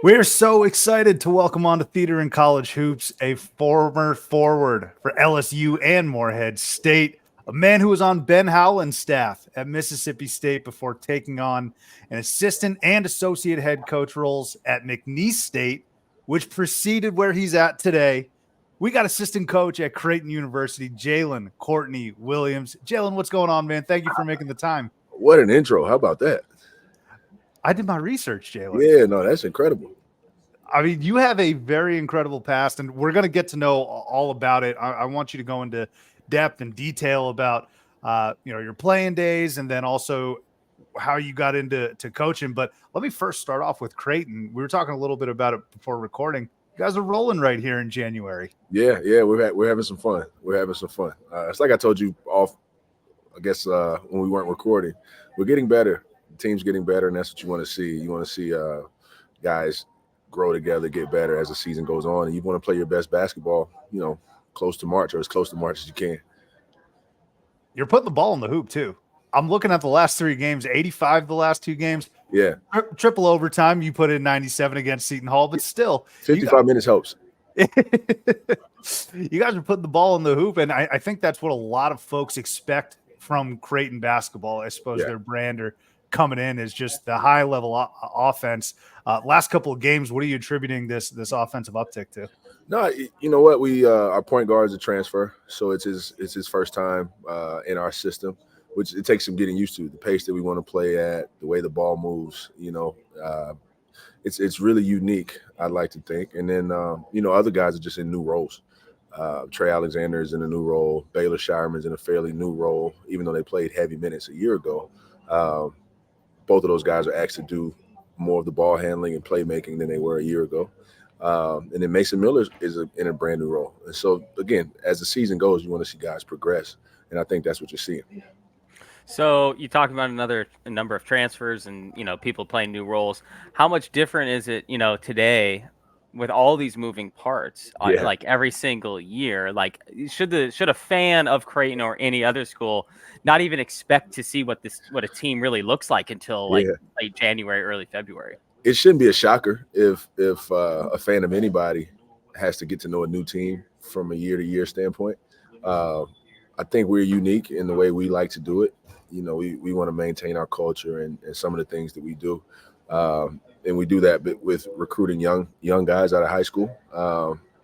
We're so excited to welcome on to Theater and College Hoops a former forward for LSU and Morehead State, a man who was on Ben Howland's staff at Mississippi State before taking on an assistant and associate head coach roles at McNeese State, which preceded where he's at today. We got assistant coach at Creighton University, Jalen Courtney-Williams. Jalen, what's going on, man? Thank you for making the time. What an intro. How about that? I did my research, Jalen. Yeah, no, that's incredible. I mean, you have a very incredible past, and we're going to get to know all about it. I want you to go into depth and detail about, your playing days, and then also how you got into coaching. But let me first start off with Creighton. We were talking a little bit about it before recording. You guys are rolling right here in January. Yeah, we're having some fun. We're having some fun. It's like I told you off, I guess, when we weren't recording. We're getting better. The team's getting better, and that's what you want to see. You want to see guys grow together, get better as the season goes on, and you want to play your best basketball, close to March or as close to March as you can. You're putting the ball in the hoop too. I'm looking at the last 3 games, 85 the last 2 games. Yeah. Triple overtime. You put in 97 against Seton Hall, but still. 55 minutes helps. You guys are putting the ball in the hoop, and I think that's what a lot of folks expect from Creighton basketball. I suppose their brand or coming in is just the high-level offense. Last couple of games, what are you attributing this offensive uptick to? No, you know what? We our point guard is a transfer, so it's his first time in our system, which it takes some getting used to. The pace that we want to play at, the way the ball moves, it's really unique, I'd like to think. And then other guys are just in new roles. Trey Alexander is in a new role. Baylor Shireman's in a fairly new role, even though they played heavy minutes a year ago. Both of those guys are asked to do more of the ball handling and playmaking than they were a year ago. And then Mason Miller is in a brand new role. And so, again, as the season goes, you want to see guys progress. And I think that's what you're seeing. So you talked about a number of transfers and, people playing new roles. How much different is it, today with all these moving parts, like every single year? Like, should a fan of Creighton or any other school not even expect to see what a team really looks like until late January, early February? It shouldn't be a shocker if a fan of anybody has to get to know a new team from a year-to-year standpoint. I think we're unique in the way we like to do it. We want to maintain our culture and some of the things that we do. And we do that with recruiting young guys out of high school.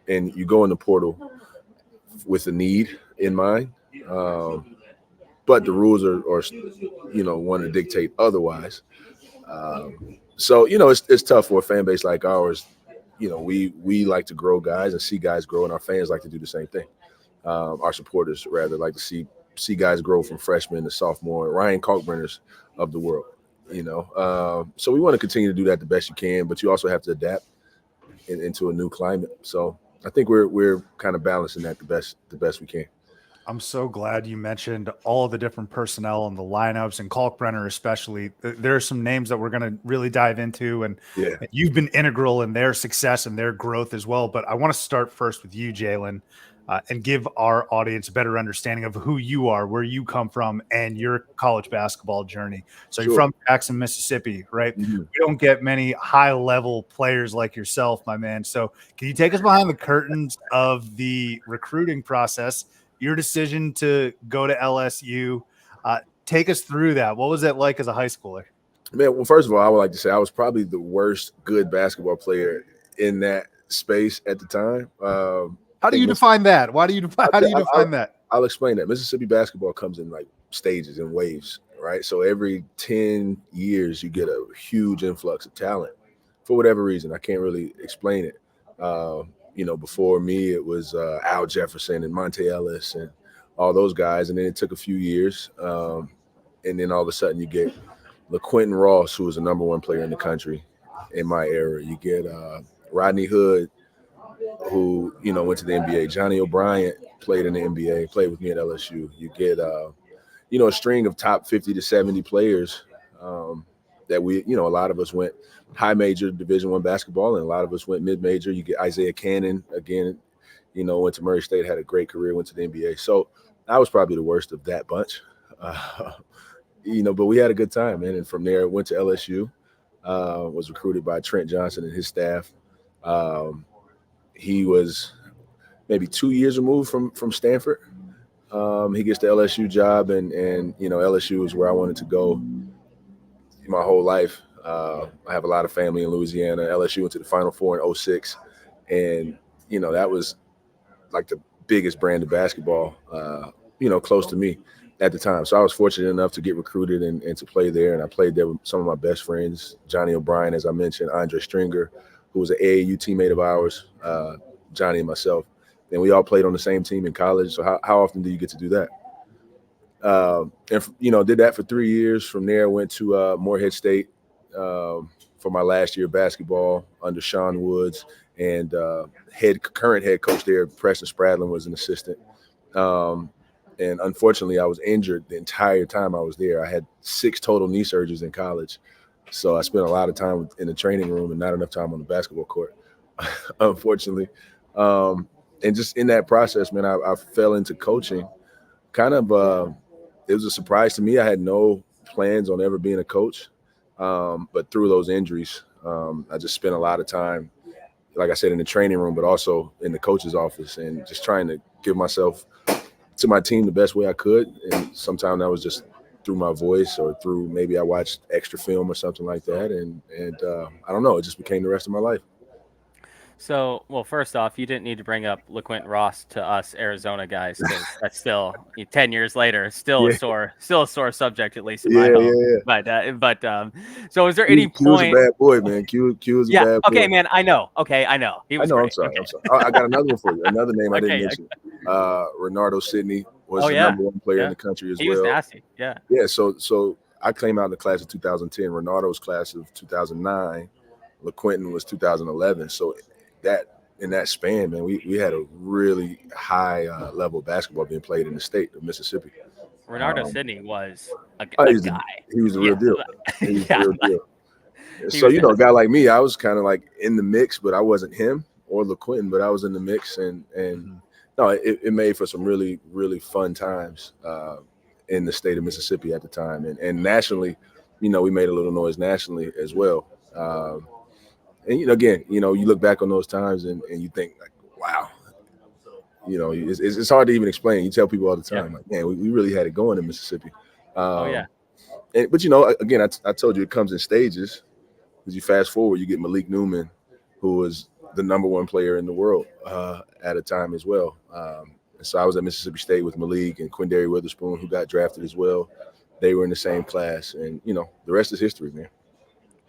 And you go in the portal with a need in mind. But the rules are want to dictate otherwise. So it's tough for a fan base like ours. We like to grow guys and see guys grow, and our fans like to do the same thing. Our supporters rather like to see guys grow from freshman to sophomore, Ryan Kalkbrenners of the world. So we want to continue to do that the best you can, but you also have to adapt into a new climate. So I think we're kind of balancing that the best we can. I'm so glad you mentioned all of the different personnel and the lineups, and Kalkbrenner especially. There are some names that we're going to really dive into, and you've been integral in their success and their growth as well. But I want to start first with you, Jalen, and give our audience a better understanding of who you are, where you come from, and your college basketball journey. So You're from Jackson, Mississippi, right? Mm-hmm. We don't get many high-level players like yourself, my man. So can you take us behind the curtains of the recruiting process, your decision to go to LSU? Take us through that. What was that like as a high schooler? Man, well, first of all, I would like to say I was probably the worst good basketball player in that space at the time. How do you define that? How do you define that? I'll explain that. Mississippi basketball comes in like stages and waves, right? So every 10 years you get a huge influx of talent for whatever reason. I can't really explain it. Before me, it was Al Jefferson and Monte Ellis and all those guys. And then it took a few years. And then all of a sudden you get LaQuentin Ross, who was the number 1 player in the country in my era. You get Rodney Hood, who, went to the NBA. Johnny O'Bryant played in the NBA, played with me at LSU. You get, a string of top 50 to 70 players that we, a lot of us went high major Division I basketball, and a lot of us went mid-major. You get Isaiah Cannon, again, went to Murray State, had a great career, went to the NBA. So I was probably the worst of that bunch. But we had a good time, man. And from there, went to LSU. was recruited by Trent Johnson and his staff. He was maybe 2 years removed from Stanford. He gets the LSU job, and LSU is where I wanted to go my whole life. I have a lot of family in Louisiana. LSU went to the Final Four in 2006, and that was like the biggest brand of basketball, close to me at the time. So I was fortunate enough to get recruited and to play there, and I played there with some of my best friends, Johnny O'Brien, as I mentioned, Andre Stringer, who was an AAU teammate of ours, Johnny and myself. And we all played on the same team in college. So how often do you get to do that? Did that for 3 years. From there, went to Morehead State for my last year of basketball under Sean Woods, and current head coach there, Preston Spradlin, was an assistant. And unfortunately, I was injured the entire time I was there. I had 6 total knee surgeries in college. So I spent a lot of time in the training room and not enough time on the basketball court, unfortunately. And just in that process, man, I fell into coaching. Kind of, it was a surprise to me. I had no plans on ever being a coach. But through those injuries, I just spent a lot of time, like I said, in the training room, but also in the coach's office, and just trying to give myself to my team the best way I could. And sometimes that was just through my voice, or through maybe I watched extra film or something like that. And I don't know, it just became the rest of my life. So, well, first off, you didn't need to bring up LeQuint Ross to us Arizona guys, because that's still 10 years later, still a sore subject, at least in my home. But so is there any point? Q was a bad boy, man. Q was a bad boy. Okay, man, I know. Okay, I know. He was great. I'm sorry. I got another one for you. Another name I didn't mention. Renardo Sidney was the number 1 player in the country as well. He was nasty. Yeah. Yeah. So I came out in the class of 2010. Renardo's class of 2009. LeQuentin was 2011. So in that span, man, we had a really high level of basketball being played in the state of Mississippi. Renardo Sidney was a guy. He was the real deal. He was the real deal. So, a guy like me, I was kind of like in the mix, but I wasn't him or LeQuentin, but I was in the mix. And no, it made for some really, really fun times in the state of Mississippi at the time. And nationally, we made a little noise nationally as well. And, again, you look back on those times and you think, like, wow, it's hard to even explain. You tell people all the time, like, man, we really had it going in Mississippi. But, again, I told you it comes in stages. As you fast forward, you get Malik Newman, who was the number 1 player in the world at a time as well. And so I was at Mississippi State with Malik and Quindary Witherspoon, who got drafted as well. They were in the same class. And, the rest is history, man.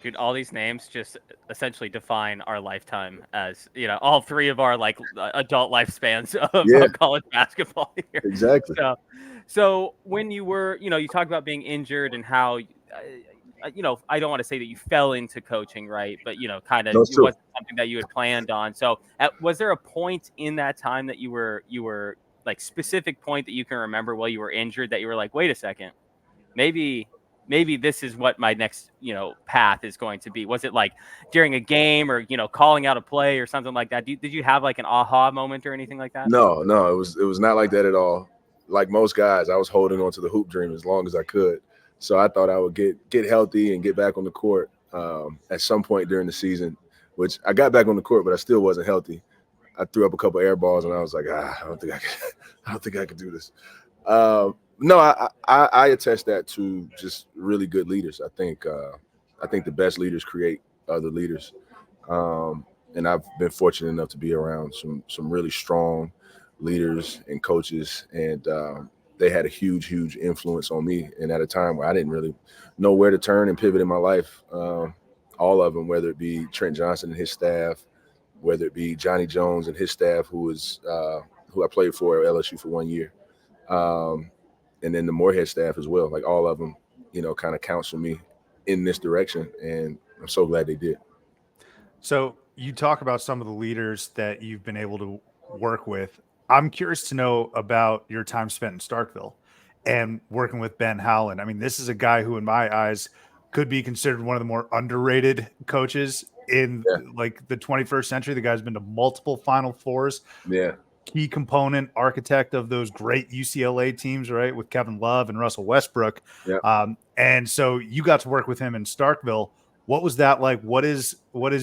Dude, all these names just essentially define our lifetime as, all 3 of our adult lifespans of college basketball here. Exactly. So when you were, you talk about being injured and how, I don't want to say that you fell into coaching, right? But, kind of it wasn't something that you had planned on. So was there a point in that time that you were like specific point that you can remember while you were injured that you were like, wait a second, maybe this is what my next, path is going to be? Was it like during a game or, calling out a play or something like that? Did you have like an aha moment or anything like that? No, it was not like that at all. Like most guys, I was holding on to the hoop dream as long as I could. So I thought I would get healthy and get back on the court at some point during the season, which I got back on the court, but I still wasn't healthy. I threw up a couple air balls and I was like, I don't think I could do this. No, I attest that to just really good leaders. I think the best leaders create other leaders, and I've been fortunate enough to be around some really strong leaders and coaches, and they had a huge influence on me. And at a time where I didn't really know where to turn and pivot in my life, all of them, whether it be Trent Johnson and his staff, whether it be Johnny Jones and his staff, who I played for at LSU for 1 year. And then the Morehead staff as well, like all of them, kind of counsel me in this direction. And I'm so glad they did. So you talk about some of the leaders that you've been able to work with. I'm curious to know about your time spent in Starkville and working with Ben Howland. I mean, this is a guy who, in my eyes, could be considered one of the more underrated coaches in like the 21st century. The guy's been to multiple Final Fours. Yeah. Key component, architect of those great UCLA teams, right, with Kevin Love and Russell Westbrook. Yeah. And so you got to work with him in Starkville. What was that like? What is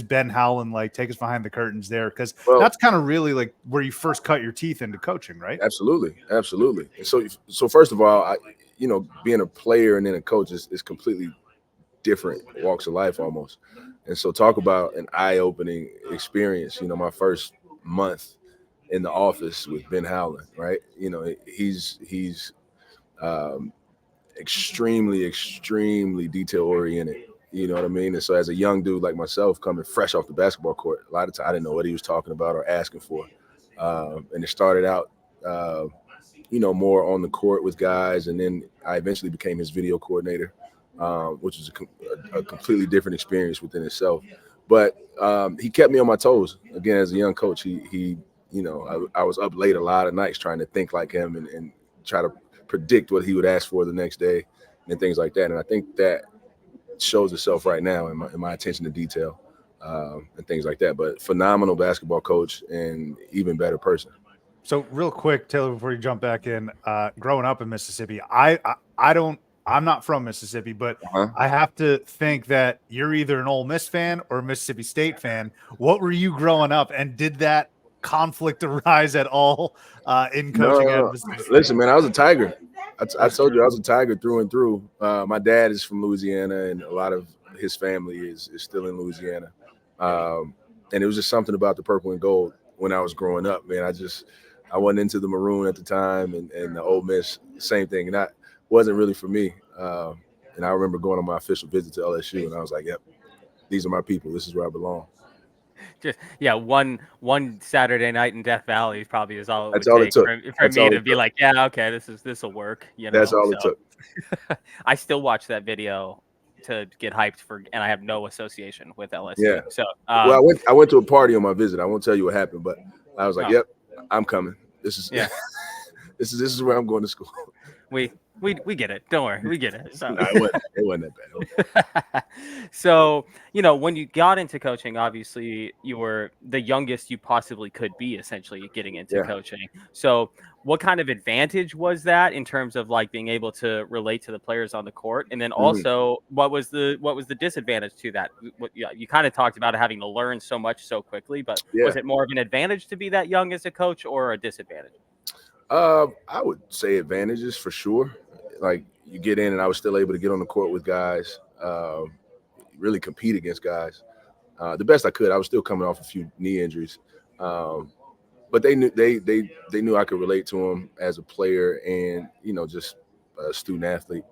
Ben Howland like? Take us behind the curtains there, because that's kind of really like where you first cut your teeth into coaching, right? Absolutely. And so first of all, being a player and then a coach is completely different walks of life almost. And so talk about an eye-opening experience. My first month in the office with Ben Howland, right? He's extremely detail-oriented. You know what I mean? And so as a young dude like myself coming fresh off the basketball court, a lot of times I didn't know what he was talking about or asking for. And it started out, more on the court with guys. And then I eventually became his video coordinator, which is a completely different experience within itself. But he kept me on my toes. Again, as a young coach, I was up late a lot of nights trying to think like him and try to predict what he would ask for the next day and things like that. And I think that shows itself right now in my attention to detail and things like that. But phenomenal basketball coach and even better person. So real quick, Taylor, before you jump back in, growing up in Mississippi, I'm not from Mississippi, but I have to think that you're either an Ole Miss fan or a Mississippi State fan. What were you growing up, and did that conflict arise at all in coaching at Mississippi State? Listen, man, I was a Tiger. I told you I was a Tiger through and through. My dad is from Louisiana, and a lot of his family is still in Louisiana. And it was just something about the purple and gold when I was growing up, man. I wasn't into the maroon at the time, and the Ole Miss, same thing. And that wasn't really for me. And I remember going on my official visit to LSU, and I was like, yep, these are my people. This is where I belong. Just one Saturday night in Death Valley probably is all it That's would all take it took. for me to be like, yeah, okay, this will work. That's all it took. I still watch that video to get hyped for, and I have no association with LSU. Yeah. So well, I went to a party on my visit. I won't tell you what happened, but I was like, yep, I'm coming. This is this is where I'm going to school. We get it. Don't worry, we get it. So no, it wasn't that bad. So, when you got into coaching, obviously you were the youngest you possibly could be, essentially getting into coaching. So what kind of advantage was that in terms of like being able to relate to the players on the court? And then also what was the disadvantage to that? You kind of talked about having to learn so much so quickly, but was it more of an advantage to be that young as a coach or a disadvantage? I would say advantages for sure. Like you get in and I was still able to get on the court with guys, really compete against guys. The best I could. I was still coming off a few knee injuries. But they knew I could relate to them as a player and, just a student athlete,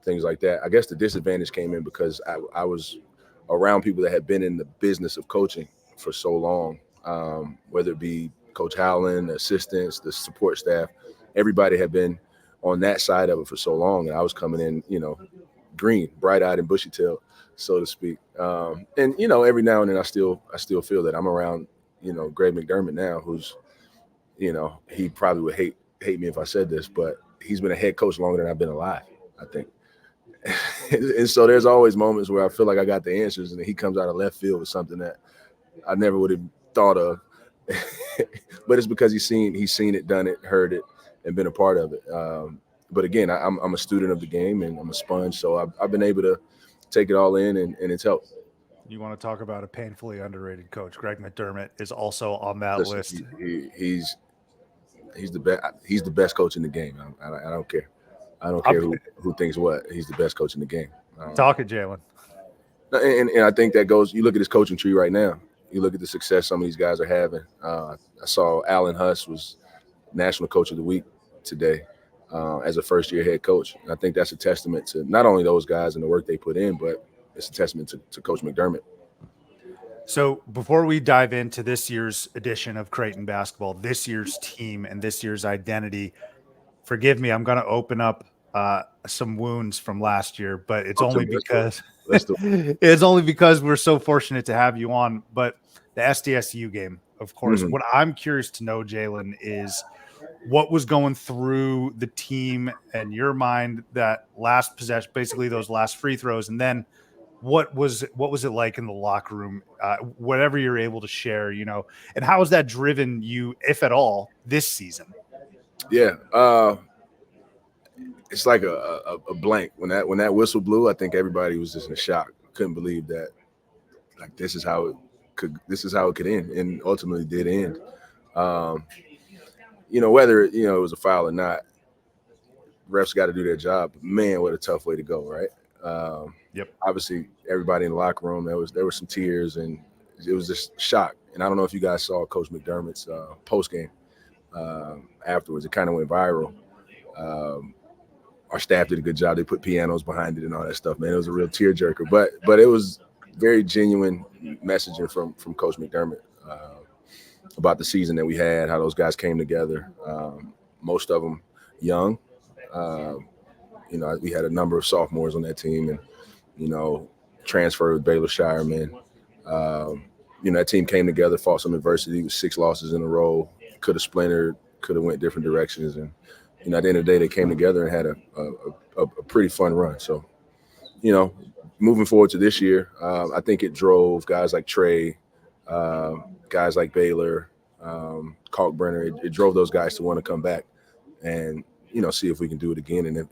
things like that. I guess the disadvantage came in because I was around people that had been in the business of coaching for so long, whether it be Coach Howland, the assistants, the support staff, everybody had been on that side of it for so long. And I was coming in, green, bright-eyed and bushy-tailed, so to speak. And, every now and then I still feel that I'm around, Greg McDermott now, who's, he probably would hate me if I said this, but he's been a head coach longer than I've been alive, I think. And so there's always moments where I feel like I got the answers and then he comes out of left field with something that I never would have thought of. But it's because he's seen it, done it, heard it, and been a part of it. But again, I'm a student of the game and I'm a sponge, so I've been able to take it all in, and it's helped. You want to talk about a painfully underrated coach? Greg McDermott is also on that list. He's the best. He's the best coach in the game. I don't care. I don't care who thinks what. He's the best coach in the game. Talk it, Jalen. And I think that goes. You look at his coaching tree right now. You look at the success some of these guys are having. I saw Allen Huss was National Coach of the Week today as a first-year head coach. And I think that's a testament to not only those guys and the work they put in, but it's a testament to Coach McDermott. So before we dive into this year's edition of Creighton basketball, this year's team and this year's identity, forgive me, I'm going to open up some wounds from last year, but it's only because it's only because we're so fortunate to have you on. But the SDSU game, of course, what I'm curious to know, Jalen, is what was going through the team and your mind that last possession, basically those last free throws, and then what was it like in the locker room? Whatever you're able to share, and how has that driven you, if at all, this season? Yeah, it's like a blank when that whistle blew. I think everybody was just in shock. Couldn't believe that like this is how it could end, and ultimately did end. Whether it was a foul or not, refs got to do their job. Man, what a tough way to go, right? Yep. Obviously, everybody in the locker room, there were some tears, and it was just shock. And I don't know if you guys saw Coach McDermott's post game afterwards. It kind of went viral. Our staff did a good job. They put pianos behind it and all that stuff, man. It was a real tearjerker, but it was very genuine messaging from Coach McDermott about the season that we had, how those guys came together. Most of them young. We had a number of sophomores on that team, and transferred with Baylor Shireman. That team came together, fought some adversity with 6 losses in a row. Could have splintered, could have went different directions, and at the end of the day, they came together and had a pretty fun run. So, moving forward to this year, I think it drove guys like Trey, guys like Baylor, Kalkbrenner. It drove those guys to want to come back and see if we can do it again, and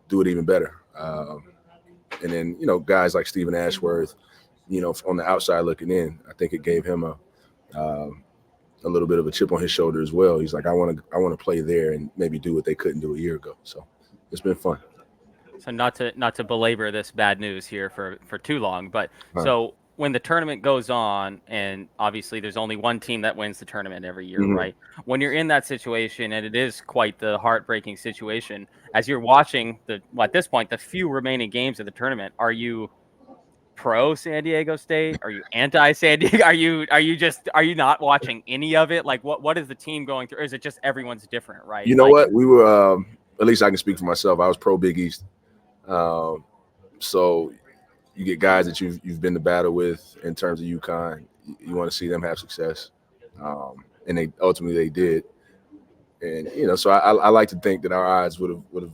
do it even better. And then guys like Stephen Ashworth, on the outside looking in, I think it gave him a little bit of a chip on his shoulder as well. He's like, I want to play there and maybe do what they couldn't do a year ago. So it's been fun. So not to belabor this bad news here for too long, but so when the tournament goes on, and obviously there's only one team that wins the tournament every year, right? When you're in that situation, and it is quite the heartbreaking situation, as you're watching at this point, the few remaining games of the tournament, are you pro San Diego State? Are you anti San Diego? Are you not watching any of it? Like what is the team going through? Or is it just everyone's different, right? You know what? We were at least I can speak for myself. I was pro Big East. So you get guys that you've been to battle with in terms of UConn. You want to see them have success. And they ultimately did. And so I like to think that our odds would have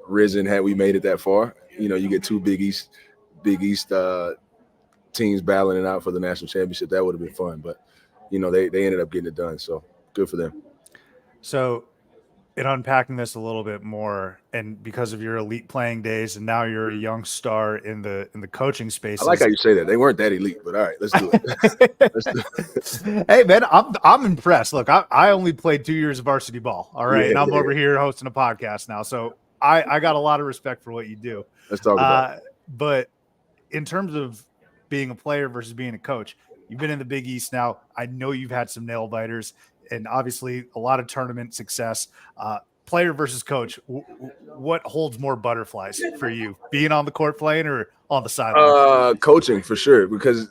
risen had we made it that far. You get 2 Big East teams battling it out for the national championship. That would have been fun, but they ended up getting it done. So good for them. So in unpacking this a little bit more, and because of your elite playing days, and now you're a young star in the coaching space. I like how you say that. They weren't that elite, but all right, let's do it. Hey man, I'm impressed. Look, I only played 2 years of varsity ball. All right. And I'm over here hosting a podcast now. So I got a lot of respect for what you do. Let's talk about it. But in terms of being a player versus being a coach, you've been in the Big East now. I know you've had some nail biters and obviously a lot of tournament success. Player versus coach, what holds more butterflies for you, being on the court playing or on the sideline? Coaching for sure, because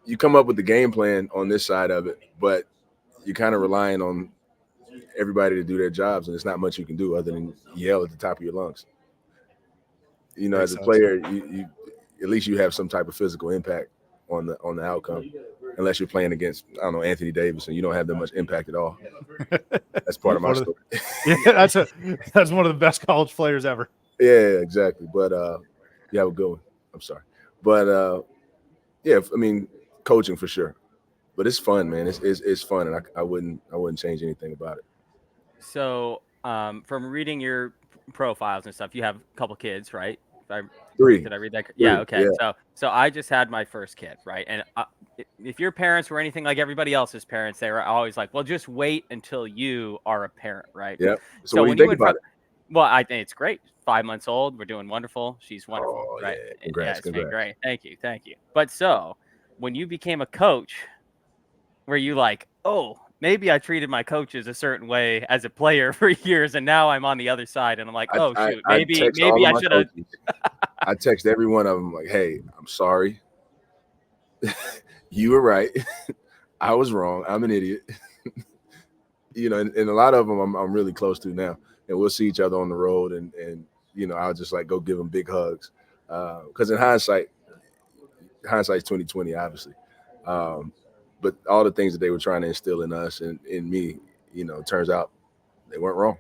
you come up with the game plan on this side of it, but you're kind of relying on everybody to do their jobs, and there's not much you can do other than yell at the top of your lungs. As a player, you at least you have some type of physical impact on the outcome, unless you're playing against, I don't know, Anthony Davis, and you don't have that much impact at all. That's part of my story. Yeah, that's one of the best college players ever. Yeah, exactly. But you have a good one. I'm sorry. But yeah, I mean, coaching for sure. But it's fun, man. It's fun, and I wouldn't change anything about it. So from reading your profiles and stuff, you have a couple kids, right? 3. Did I read that? 3. Yeah. Okay. Yeah. So I just had my first kid, right? And if your parents were anything like everybody else's parents, they were always like, well, just wait until you are a parent, right? Yeah. So what do you think about it? Well, I think it's great. 5 months old. We're doing wonderful. She's wonderful, Oh, right? Yeah. Congrats. It's been great. Thank you. But so when you became a coach, were you like, oh, maybe I treated my coaches a certain way as a player for years, and now I'm on the other side, and I'm like, oh shoot, maybe I should have. I text every one of them like, hey, I'm sorry. You were right. I was wrong. I'm an idiot. And a lot of them I'm really close to now, and we'll see each other on the road, and I'll just like go give them big hugs, because in hindsight's 2020, obviously. But all the things that they were trying to instill in us and in me, turns out they weren't wrong.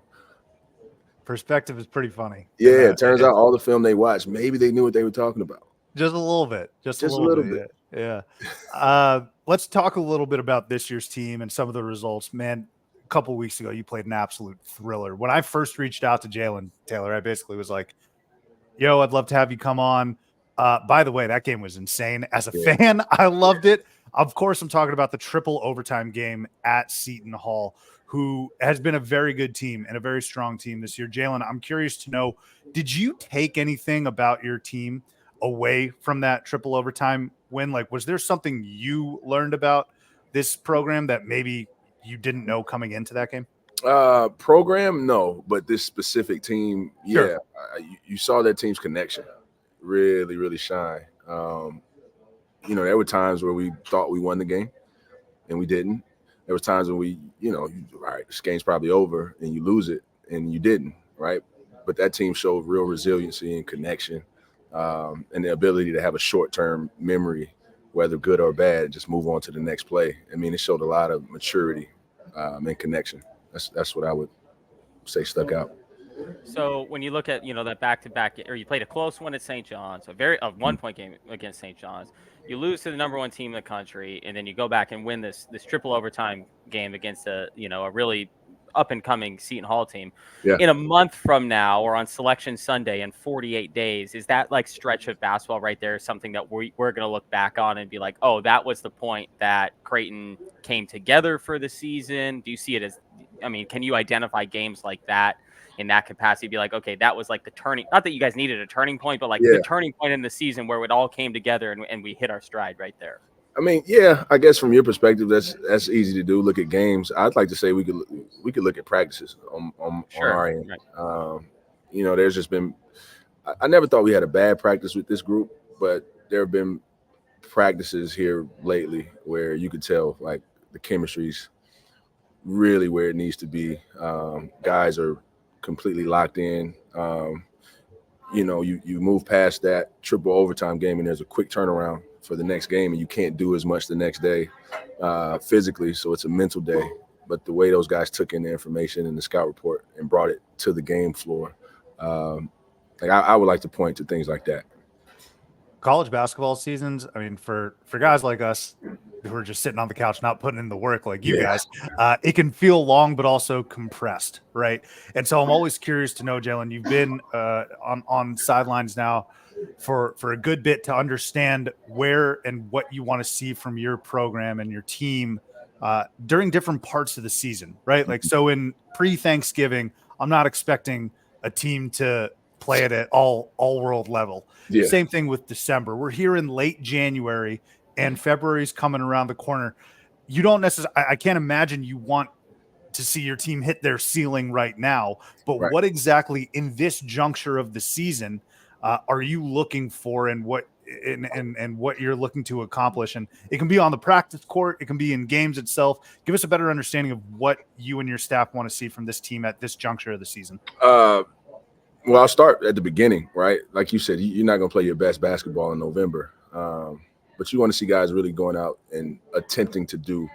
Perspective is pretty funny. Yeah, it turns out all the film they watched, maybe they knew what they were talking about. Just a little bit. Just a little bit. Yeah. Let's talk a little bit about this year's team and some of the results. Man, a couple of weeks ago, you played an absolute thriller. When I first reached out to Jalen Taylor, I basically was like, yo, I'd love to have you come on. By the way, that game was insane. As a fan, I loved it. Of course, I'm talking about the triple overtime game at Seton Hall, who has been a very good team and a very strong team this year. Jalen, I'm curious to know, did you take anything about your team away from that triple overtime win? Like, was there something you learned about this program that maybe you didn't know coming into that game? Program, no, but this specific team, Sure. you saw that team's connection really, really shine. There were times where we thought we won the game and we didn't. There was times when we, all right, this game's probably over, and you lose it and you didn't, right? But that team showed real resiliency and connection, and the ability to have a short-term memory, whether good or bad, and just move on to the next play. I mean, it showed a lot of maturity and connection. That's what I would say stuck out. So when you look at, that back-to-back, or you played a close one at St. John's, a one-point game against St. John's, you lose to the number one team in the country, and then you go back and win this triple overtime game against a really up-and-coming Seton Hall team. Yeah. In a month from now, or on Selection Sunday in 48 days, is that like stretch of basketball right there something that we're going to look back on and be like, oh, that was the point that Creighton came together for the season? Do you see it as, can you identify games like that in that capacity? Be like, okay, that was like the turning, not that you guys needed a turning point, but like the turning point in the season where it all came together and we hit our stride right there. I guess from your perspective, that's easy to do. Look at games. I'd like to say we could look at practices on our end. Right. There's just been, I never thought we had a bad practice with this group, but there have been practices here lately where you could tell like the chemistry's really where it needs to be. Guys are completely locked in. You move past that triple overtime game and there's a quick turnaround for the next game, and you can't do as much the next day physically, so it's a mental day. But the way those guys took in the information in the scout report and brought it to the game floor, I would like to point to things like that. College basketball seasons, for guys like us who are just sitting on the couch not putting in the work like you guys, it can feel long but also compressed, right? And so I'm always curious to know, Jalen, you've been on sidelines now for a good bit to understand where and what you want to see from your program and your team during different parts of the season, right? Like, so in pre-Thanksgiving, I'm not expecting a team to play it at all world level. Yeah. Same thing with December. We're here in late January and February's coming around the corner. You don't necessarily, I can't imagine you want to see your team hit their ceiling right now, but right. What exactly in this juncture of the season are you looking for, and what you're looking to accomplish? And it can be on the practice court, it can be in games itself. Give us a better understanding of what you and your staff want to see from this team at this juncture of the season. Well, I'll start at the beginning, right? Like you said, you're not going to play your best basketball in November, but you want to see guys really going out and attempting to do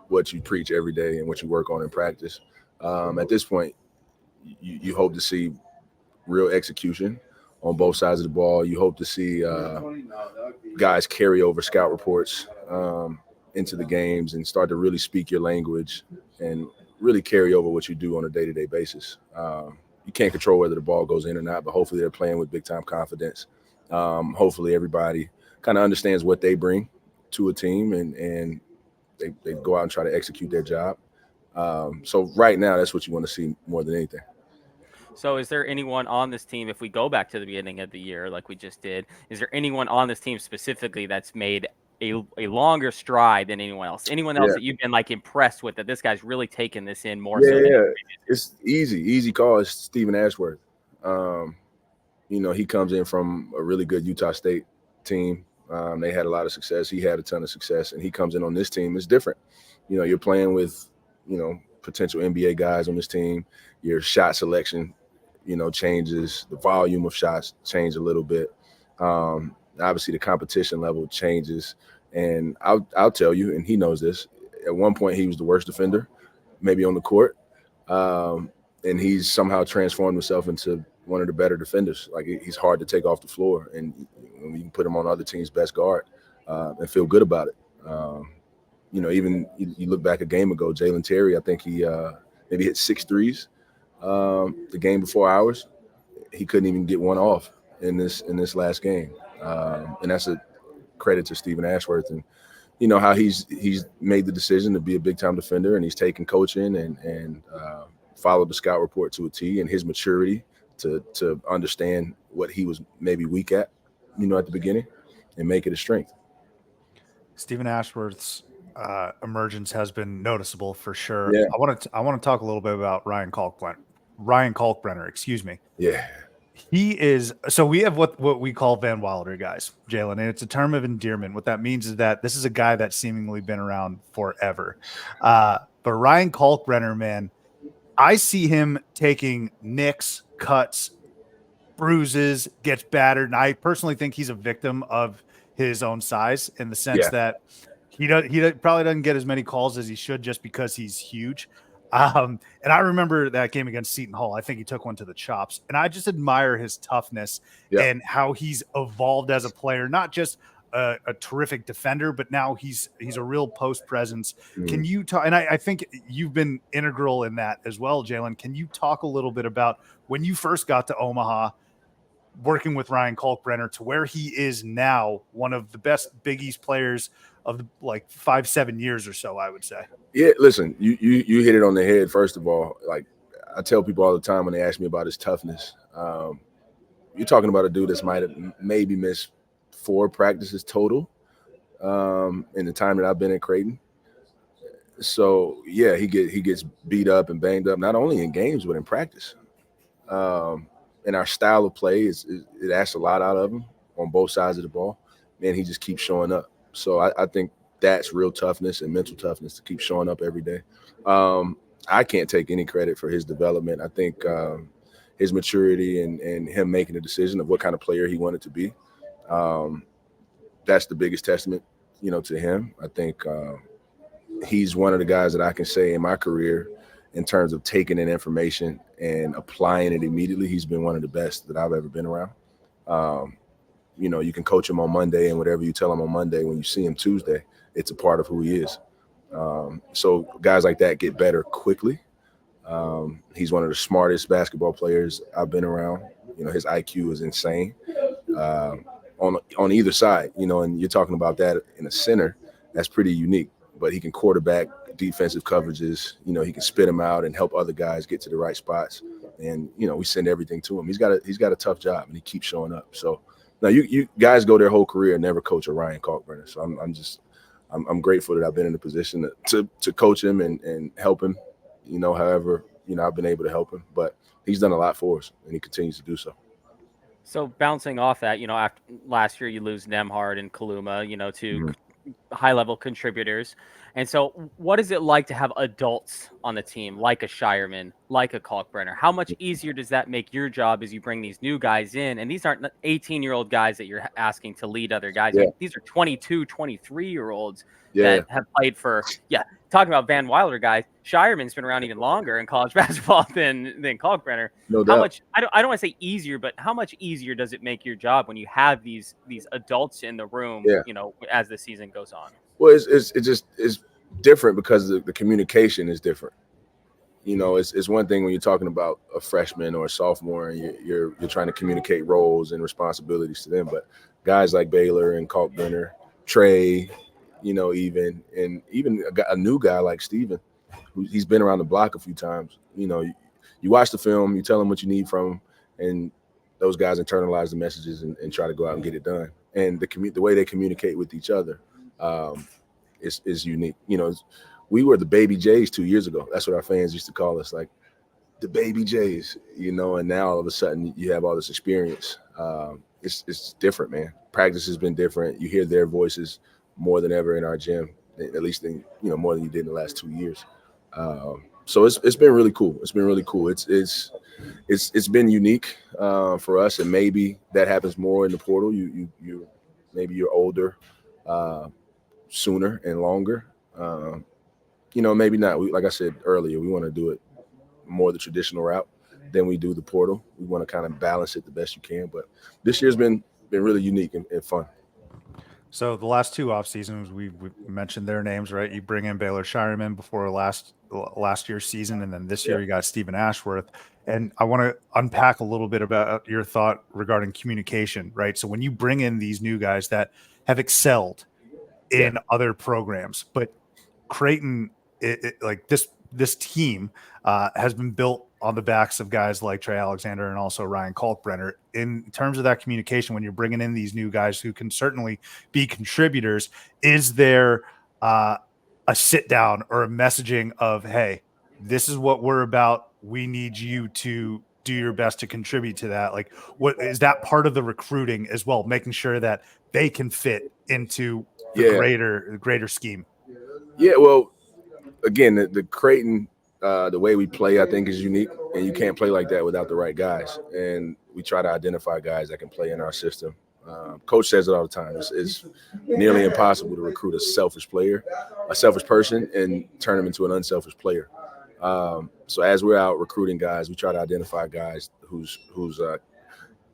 what you preach every day and what you work on in practice. At this point, you hope to see real execution on both sides of the ball. You hope to see guys carry over scout reports into the games and start to really speak your language and really carry over what you do on a day-to-day basis. You can't control whether the ball goes in or not, but hopefully they're playing with big-time confidence. Hopefully everybody kind of understands what they bring to a team and they go out and try to execute their job. So right now, that's what you want to see more than anything. So is there anyone on this team, if we go back to the beginning of the year like we just did, is there anyone on this team specifically that's made a longer stride than anyone else? Anyone else that you've been like impressed with, that this guy's really taken this in more so? Yeah, it's easy call. It's Stephen Ashworth. He comes in from a really good Utah State team. They had a lot of success. He had a ton of success, and he comes in on this team. It's different. You're playing with, potential NBA guys on this team. Your shot selection, changes. The volume of shots change a little bit. Obviously, the competition level changes. And I'll tell you, and he knows this, at one point he was the worst defender, maybe on the court. And he's somehow transformed himself into one of the better defenders. Like, he's hard to take off the floor, and you can put him on other teams' best guard and feel good about it. Even you look back a game ago, Jalen Terry, I think he maybe hit 6 threes the game before ours. He couldn't even get one off in this last game. And that's a credit to Stephen Ashworth and, you know, how he's made the decision to be a big-time defender, and he's taken coaching and followed the scout report to a T, and his maturity to understand what he was maybe weak at, you know, at the beginning and make it a strength. Stephen Ashworth's emergence has been noticeable for sure. Yeah. I want to talk a little bit about Ryan Kalkbrenner, excuse me. Yeah. He is, so we have what we call Van Wilder guys, Jalen, and it's a term of endearment. What that means is that this is a guy that's seemingly been around forever. But Ryan Kalkbrenner, man, I see him taking nicks, cuts, bruises, gets battered, and I personally think he's a victim of his own size in the sense that he probably doesn't get as many calls as he should just because he's huge. And I remember that game against Seton Hall. I think he took one to the chops, and I just admire his toughness and how he's evolved as a player, not just a terrific defender, but now he's a real post presence. Can you talk? And I think you've been integral in that as well, Jalen. Can you talk a little bit about when you first got to Omaha, working with Ryan Kalkbrenner to where he is now, one of the best Big East players of the, like 5-7 years or so, I would say. Yeah, listen, you hit it on the head. First of all, like I tell people all the time when they ask me about his toughness, you're talking about a dude that's might have maybe missed 4 practices total in the time that I've been at Creighton. So yeah, he gets beat up and banged up, not only in games but in practice. And our style of play it asks a lot out of him on both sides of the ball. Man, he just keeps showing up. So I think that's real toughness and mental toughness to keep showing up every day. I can't take any credit for his development. I think his maturity and him making a decision of what kind of player he wanted to be, that's the biggest testament, you know, to him. I think he's one of the guys that I can say in my career, in terms of taking in information and applying it immediately, he's been one of the best that I've ever been around. You know, you can coach him on Monday, and whatever you tell him on Monday, when you see him Tuesday, it's a part of who he is. So guys like that get better quickly. He's one of the smartest basketball players I've been around. You know, his IQ is insane on either side, you know, and you're talking about that in a center. That's pretty unique, but he can quarterback defensive coverages. You know, he can spit them out and help other guys get to the right spots. And, you know, we send everything to him. He's got a tough job, and he keeps showing up. So now you guys go their whole career and never coach a Ryan Kalkbrenner. So I'm grateful that I've been in a position to coach him and help him, you know, however, you know, I've been able to help him. But he's done a lot for us, and he continues to do so. So bouncing off that, you know, after last year you lose Nemhard and Kaluma, you know, to high-level contributors. And so what is it like to have adults on the team, like a Shireman, like a Kalkbrenner? How much easier does that make your job as you bring these new guys in? And these aren't 18-year-old guys that you're asking to lead other guys. Yeah. These are 22, 23-year-olds that have played for, talking about Van Wilder guys, Shireman's been around even longer in college basketball than Kalkbrenner. No doubt. How much, I don't want to say easier, but how much easier does it make your job when you have these adults in the room, you know, as the season goes on? Well, it's different because the communication is different. You know, it's one thing when you're talking about a freshman or a sophomore and you're trying to communicate roles and responsibilities to them. But guys like Baylor and Kalkbrenner, Trey, you know, even a new guy like Steven, he's been around the block a few times. You know, you watch the film, you tell him what you need from him, and those guys internalize the messages and try to go out and get it done. And the way they communicate with each other is unique. You know, we were the Baby Jays 2 years ago. That's what our fans used to call us, like the Baby Jays, you know, and now all of a sudden you have all this experience. It's different, man. Practice has been different. You hear their voices more than ever in our gym, at least more than you did in the last 2 years. So it's been really cool. It's been really cool. It's been unique for us, and maybe that happens more in the portal. Maybe you're older sooner and longer. You know, maybe not. Like I said earlier, we want to do it more the traditional route than we do the portal. We want to kind of balance it the best you can. But this year's been really unique and fun. So the last two off seasons, we mentioned their names, right? You bring in Baylor Shireman before last year's season, and then this year you got Stephen Ashworth. And I want to unpack a little bit about your thought regarding communication, right? So when you bring in these new guys that have excelled in other programs, but Creighton, like this team has been built on the backs of guys like Trey Alexander and also Ryan Kalkbrenner. In terms of that communication, when you're bringing in these new guys who can certainly be contributors, is there a sit down or a messaging of, hey, this is what we're about. We need you to do your best to contribute to that. Like, what is that part of the recruiting as well, making sure that they can fit into the greater scheme? Yeah, well, again, the Creighton, the way we play, I think, is unique, and you can't play like that without the right guys. And we try to identify guys that can play in our system. Coach says it all the time. It's nearly impossible to recruit a selfish person, and turn them into an unselfish player. So as we're out recruiting guys, we try to identify guys whose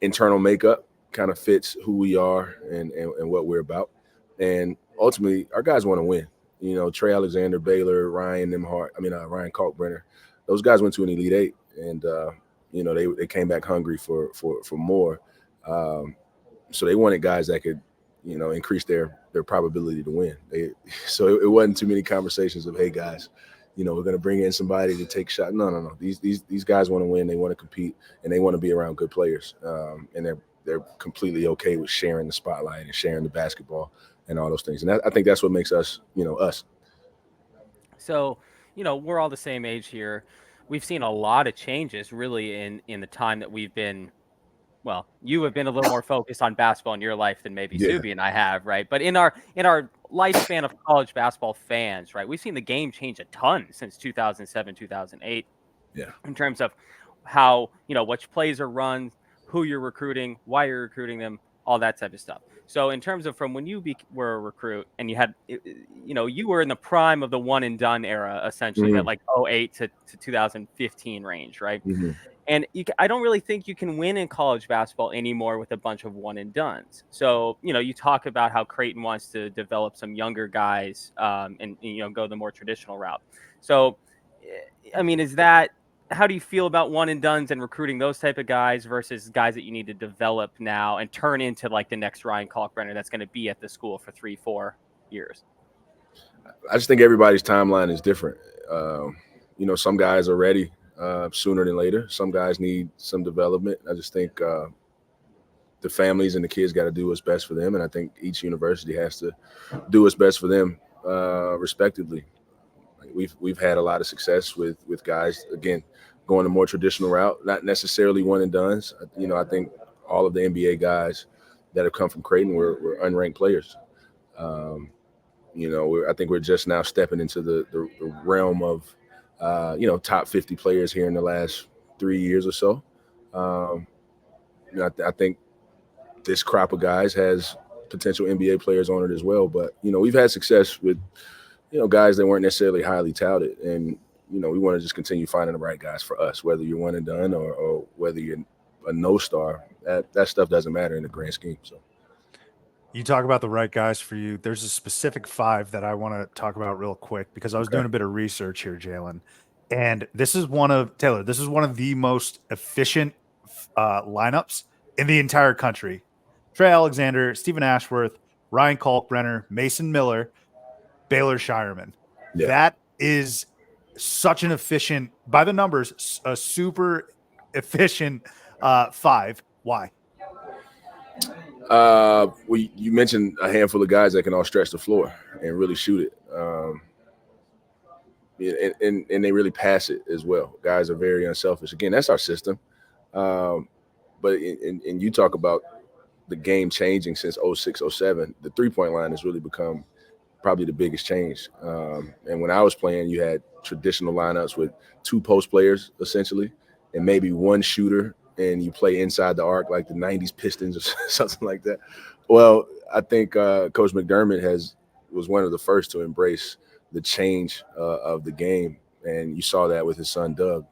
internal makeup kind of fits who we are and what we're about. And ultimately, our guys want to win. You know, Trey Alexander, Baylor, Ryan Kalkbrenner, those guys went to an Elite Eight, and you know, they came back hungry for more. So they wanted guys that could, you know, increase their probability to win. So it wasn't too many conversations of, hey guys, you know, we're going to bring in somebody to take a shot. No. These guys want to win. They want to compete, and they want to be around good players. And they're completely okay with sharing the spotlight and sharing the basketball and all those things. And I think that's what makes us, you know, us. So, you know, we're all the same age here. We've seen a lot of changes really in the time that we've been, well, you have been a little more focused on basketball in your life than maybe Subi and I have, right? But in our lifespan of college basketball fans, right, we've seen the game change a ton since 2007, 2008. Yeah. In terms of how, you know, which plays are run, who you're recruiting, why you're recruiting them, all that type of stuff. So in terms of from when you were a recruit and you had, you know, you were in the prime of the one and done era, essentially, that like 08 to 2015 range, right? Mm-hmm. And I don't really think you can win in college basketball anymore with a bunch of one and dones. So, you know, you talk about how Creighton wants to develop some younger guys and, you know, go the more traditional route. So, I mean, how do you feel about one and dones and recruiting those type of guys versus guys that you need to develop now and turn into like the next Ryan Kalkbrenner that's going to be at the school for 3-4 years? I just think everybody's timeline is different. You know, some guys are ready sooner than later. Some guys need some development. I just think the families and the kids got to do what's best for them, and I think each university has to do what's best for them, respectively. We've had a lot of success with guys, again, going a more traditional route, not necessarily one and dones. You know, I think all of the NBA guys that have come from Creighton were unranked players. You know, I think we're just now stepping into the realm of, you know, top 50 players here in the last 3 years or so. You know, I think this crop of guys has potential NBA players on it as well. But, you know, we've had success with, you know, guys that weren't necessarily highly touted. And, you know, we want to just continue finding the right guys for us, whether you're one and done or whether you're a no-star. That stuff doesn't matter in the grand scheme. So. You talk about the right guys for you. There's a specific 5 that I want to talk about real quick because I was doing a bit of research here, Jalen. And this is one of the most efficient lineups in the entire country. Trey Alexander, Stephen Ashworth, Ryan Kalkbrenner, Mason Miller, Baylor Shireman. Yeah. That is such an efficient, by the numbers, a super efficient 5. Why? Well, you mentioned a handful of guys that can all stretch the floor and really shoot it. And they really pass it as well. Guys are very unselfish. Again, that's our system. But you talk about the game changing since 06, 07, the three-point line has really become probably the biggest change. And when I was playing, you had traditional lineups with 2 post players, essentially, and maybe 1 shooter, and you play inside the arc like the 90s Pistons or something like that. Well, I think Coach McDermott was one of the first to embrace the change of the game, and you saw that with his son Doug,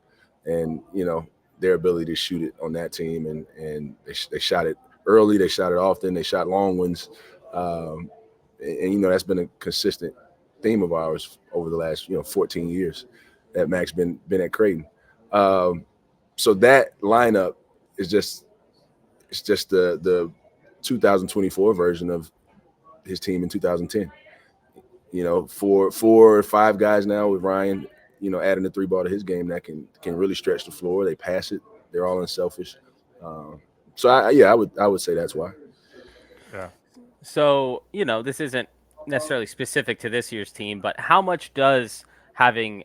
and you know their ability to shoot it on that team, and they shot it early, they shot it often, they shot long ones, And that's been a consistent theme of ours over the last 14 years that Mac's been at Creighton. So that lineup is just the 2024 version of his team in 2010. 4 or 5 guys now with Ryan, adding the 3-ball to his game that can really stretch the floor. They pass it. They're all unselfish. So I would say that's why. Yeah. So, this isn't necessarily specific to this year's team, but how much does having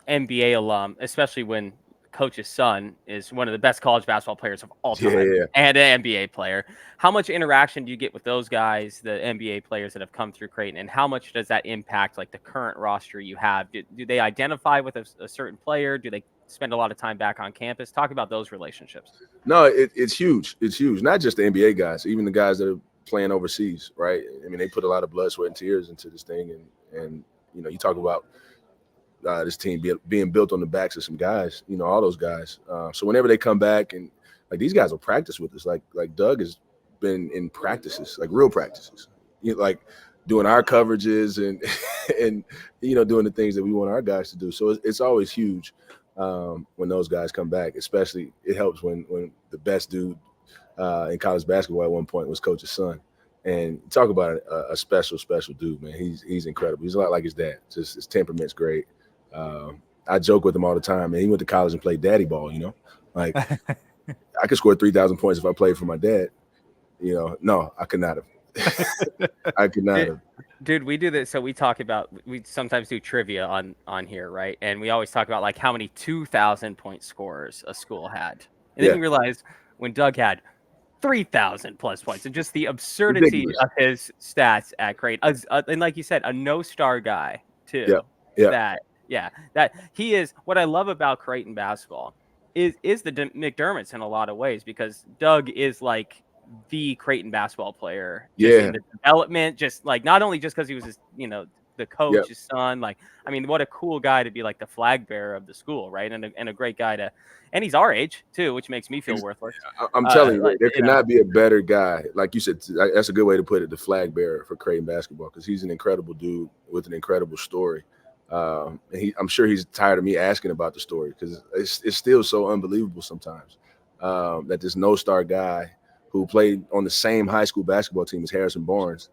NBA alum, especially when coach's son is one of the best college basketball players of all time and an NBA player, how much interaction do you get with those guys, the NBA players that have come through Creighton, and how much does that impact like the current roster you have? Do they identify with a certain player? Do they spend a lot of time back on campus? Talk about those relationships. No, it's huge. It's huge. Not just the NBA guys, even the guys that are playing overseas, right? I mean, they put a lot of blood, sweat, and tears into this thing, and you talk about this team being built on the backs of some guys, all those guys. So whenever they come back, and like these guys will practice with us, like Doug has been in practices, like real practices, like doing our coverages and doing the things that we want our guys to do. So it's always huge when those guys come back. Especially it helps when the best dude in college basketball at one point was coach's son. And talk about a special dude, man. He's incredible. He's a lot like his dad. Just his temperament's great. I joke with him all the time, man. He went to college and played daddy ball, like I could score 3,000 points if I played for my dad. No, I could not have. I could not have. Dude, we do this. So we sometimes do trivia on here, right? And we always talk about like how many 2,000 point scorers a school had. And then you realize when Doug had 3,000 plus points, and just the absurdity of his stats at Creighton. And like you said, a no-star guy too. That he is. What I love about Creighton basketball is the McDermotts in a lot of ways, because Doug is like the Creighton basketball player. In the development, just like not only just because he was his, the coach's son. Like, I mean, what a cool guy to be like the flag bearer of the school, right? And a great guy and he's our age too, which makes me feel worthless. I'm telling you, there could not be a better guy. Like you said, that's a good way to put it, the flag bearer for Creighton basketball, because he's an incredible dude with an incredible story. And I'm sure he's tired of me asking about the story, because it's still so unbelievable sometimes that this no-star guy who played on the same high school basketball team as Harrison Barnes,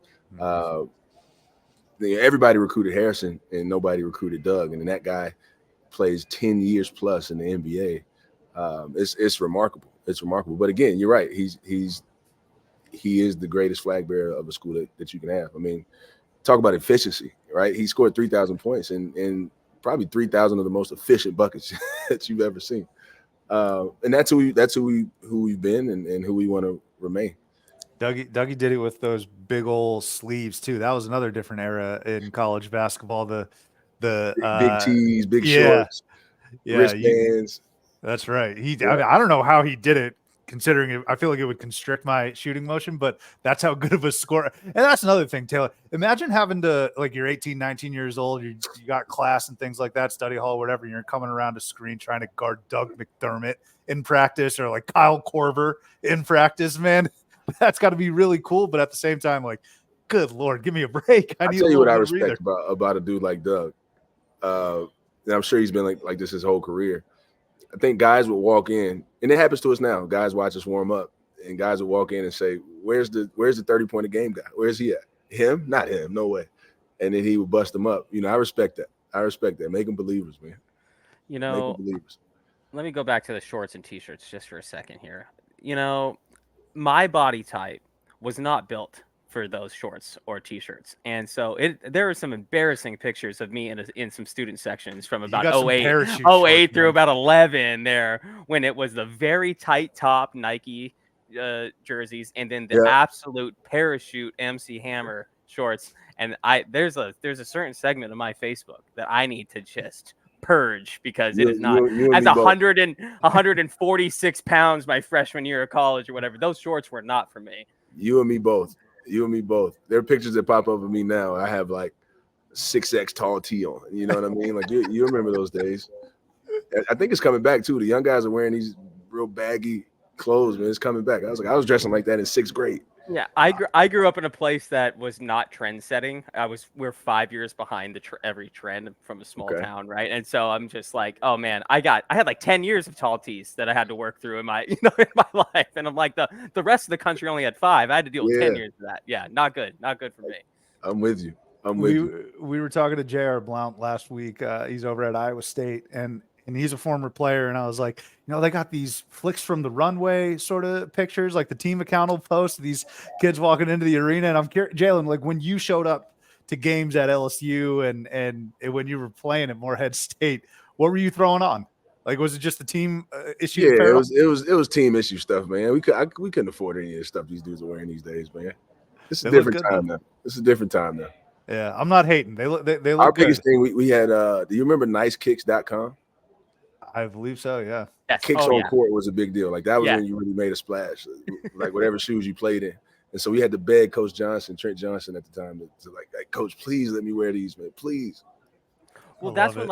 everybody recruited Harrison and nobody recruited Doug, and then that guy plays 10 years plus in the NBA. It's remarkable. It's remarkable. But again, you're right. He is the greatest flag bearer of a school that you can have. I mean, talk about efficiency, right? He scored 3,000 points and probably 3,000 of the most efficient buckets that you've ever seen. And that's who we've been and who we want to remain. Dougie did it with those big old sleeves too. That was another different era in college basketball. The big tees, big shorts, wristbands. That's right. I mean, I don't know how he did it, considering it. I feel like it would constrict my shooting motion, but that's how good of a scorer. And that's another thing, Taylor. Imagine having to, like, you're 18, 19 years old, you got class and things like that, study hall, whatever. You're coming around a screen trying to guard Doug McDermott in practice, or like Kyle Korver in practice, man. That's got to be really cool. But at the same time, like, good Lord, give me a break. I'll tell you what I respect about a dude like Doug. And I'm sure he's been like this his whole career. I think guys would walk in, and it happens to us now. Guys watch us warm up, and guys would walk in and say, "Where's the 30-point a game guy? Where's he at? Him? Not him. No way." And then he would bust them up. I respect that. Make them believers, man. Make them believers. Let me go back to the shorts and t-shirts just for a second here. My body type was not built for those shorts or t-shirts, and so there are some embarrassing pictures of me in some student sections from about 08 through about 11 there, when it was the very tight top Nike jerseys, and then the absolute parachute MC Hammer shorts. And there's a certain segment of my Facebook that I need to just purge, because it is not as 146 pounds my freshman year of college or whatever. Those shorts were not for me. You and me both. There are pictures that pop up of me now. I have like 6X tall tee on. You know what I mean? Like you remember those days. I think it's coming back too. The young guys are wearing these real baggy clothes, man. It's coming back. I was dressing like that in 6th grade. Yeah, I grew up in a place that was not trend setting. We're 5 years behind every trend from a small Okay. town, right? And so I'm just like, oh man, I had like 10 years of tall tees that I had to work through in my in my life, and I'm like the rest of the country only had 5. I had to deal with 10 Yeah, years of that. Yeah, not good for me. I'm with you. I'm with We you. we were talking to J.R. Blount last week. He's over at Iowa State, and he's a former player. And I was like, they got these flicks from the runway sort of pictures, like the team account will post these kids walking into the arena. And I'm curious, Jalen, like when you showed up to games at LSU and when you were playing at Morehead State, what were you throwing on? Like, was it just the team issued Yeah, apparel? it was team issue stuff, man. We couldn't afford any of the stuff these dudes are wearing these days, man. It's a They look different good, time though. now. It's a different time now. Yeah, I'm not hating. They look Our good. biggest thing we had. Do you remember nicekicks.com? I believe so. Yeah. Yes. Kicks Oh on yeah. court was a big deal. Like that was Yeah. when you really made a splash, like whatever shoes you played in. And so we had to beg Coach Johnson, Trent Johnson at the time, to like, Coach, please let me wear these, man, please. Well, that's when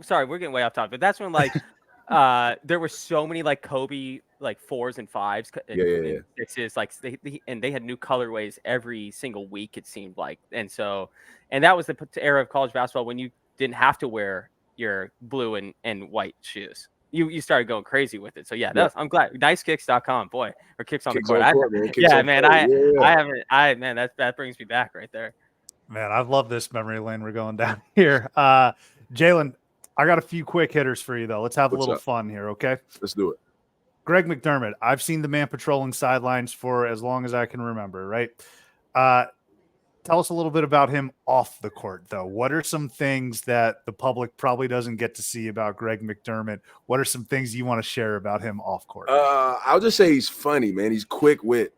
sorry, we're getting way off topic, but that's when there were so many like Kobe like 4s and 5s and, Yeah. 6s, like they had new colorways every single week, it seemed like, and that was the era of college basketball when you didn't have to wear your blue and white shoes. You started going crazy with it. So yeah, I'm glad. Nicekicks.com, boy, or Kicks on the Kicks Court. on court, man. Kicks Yeah, on man, court. Yeah. I haven't. Man, that brings me back right there. Man, I love this memory lane we're going down here. Jalen, I got a few quick hitters for you, though. Let's have a little fun here, okay? Let's do it. Greg McDermott. I've seen the man patrolling sidelines for as long as I can remember, right? Tell us a little bit about him off the court, though. What are some things that the public probably doesn't get to see about Greg McDermott? What are some things you want to share about him off court? I'll just say he's funny, man. He's quick wit.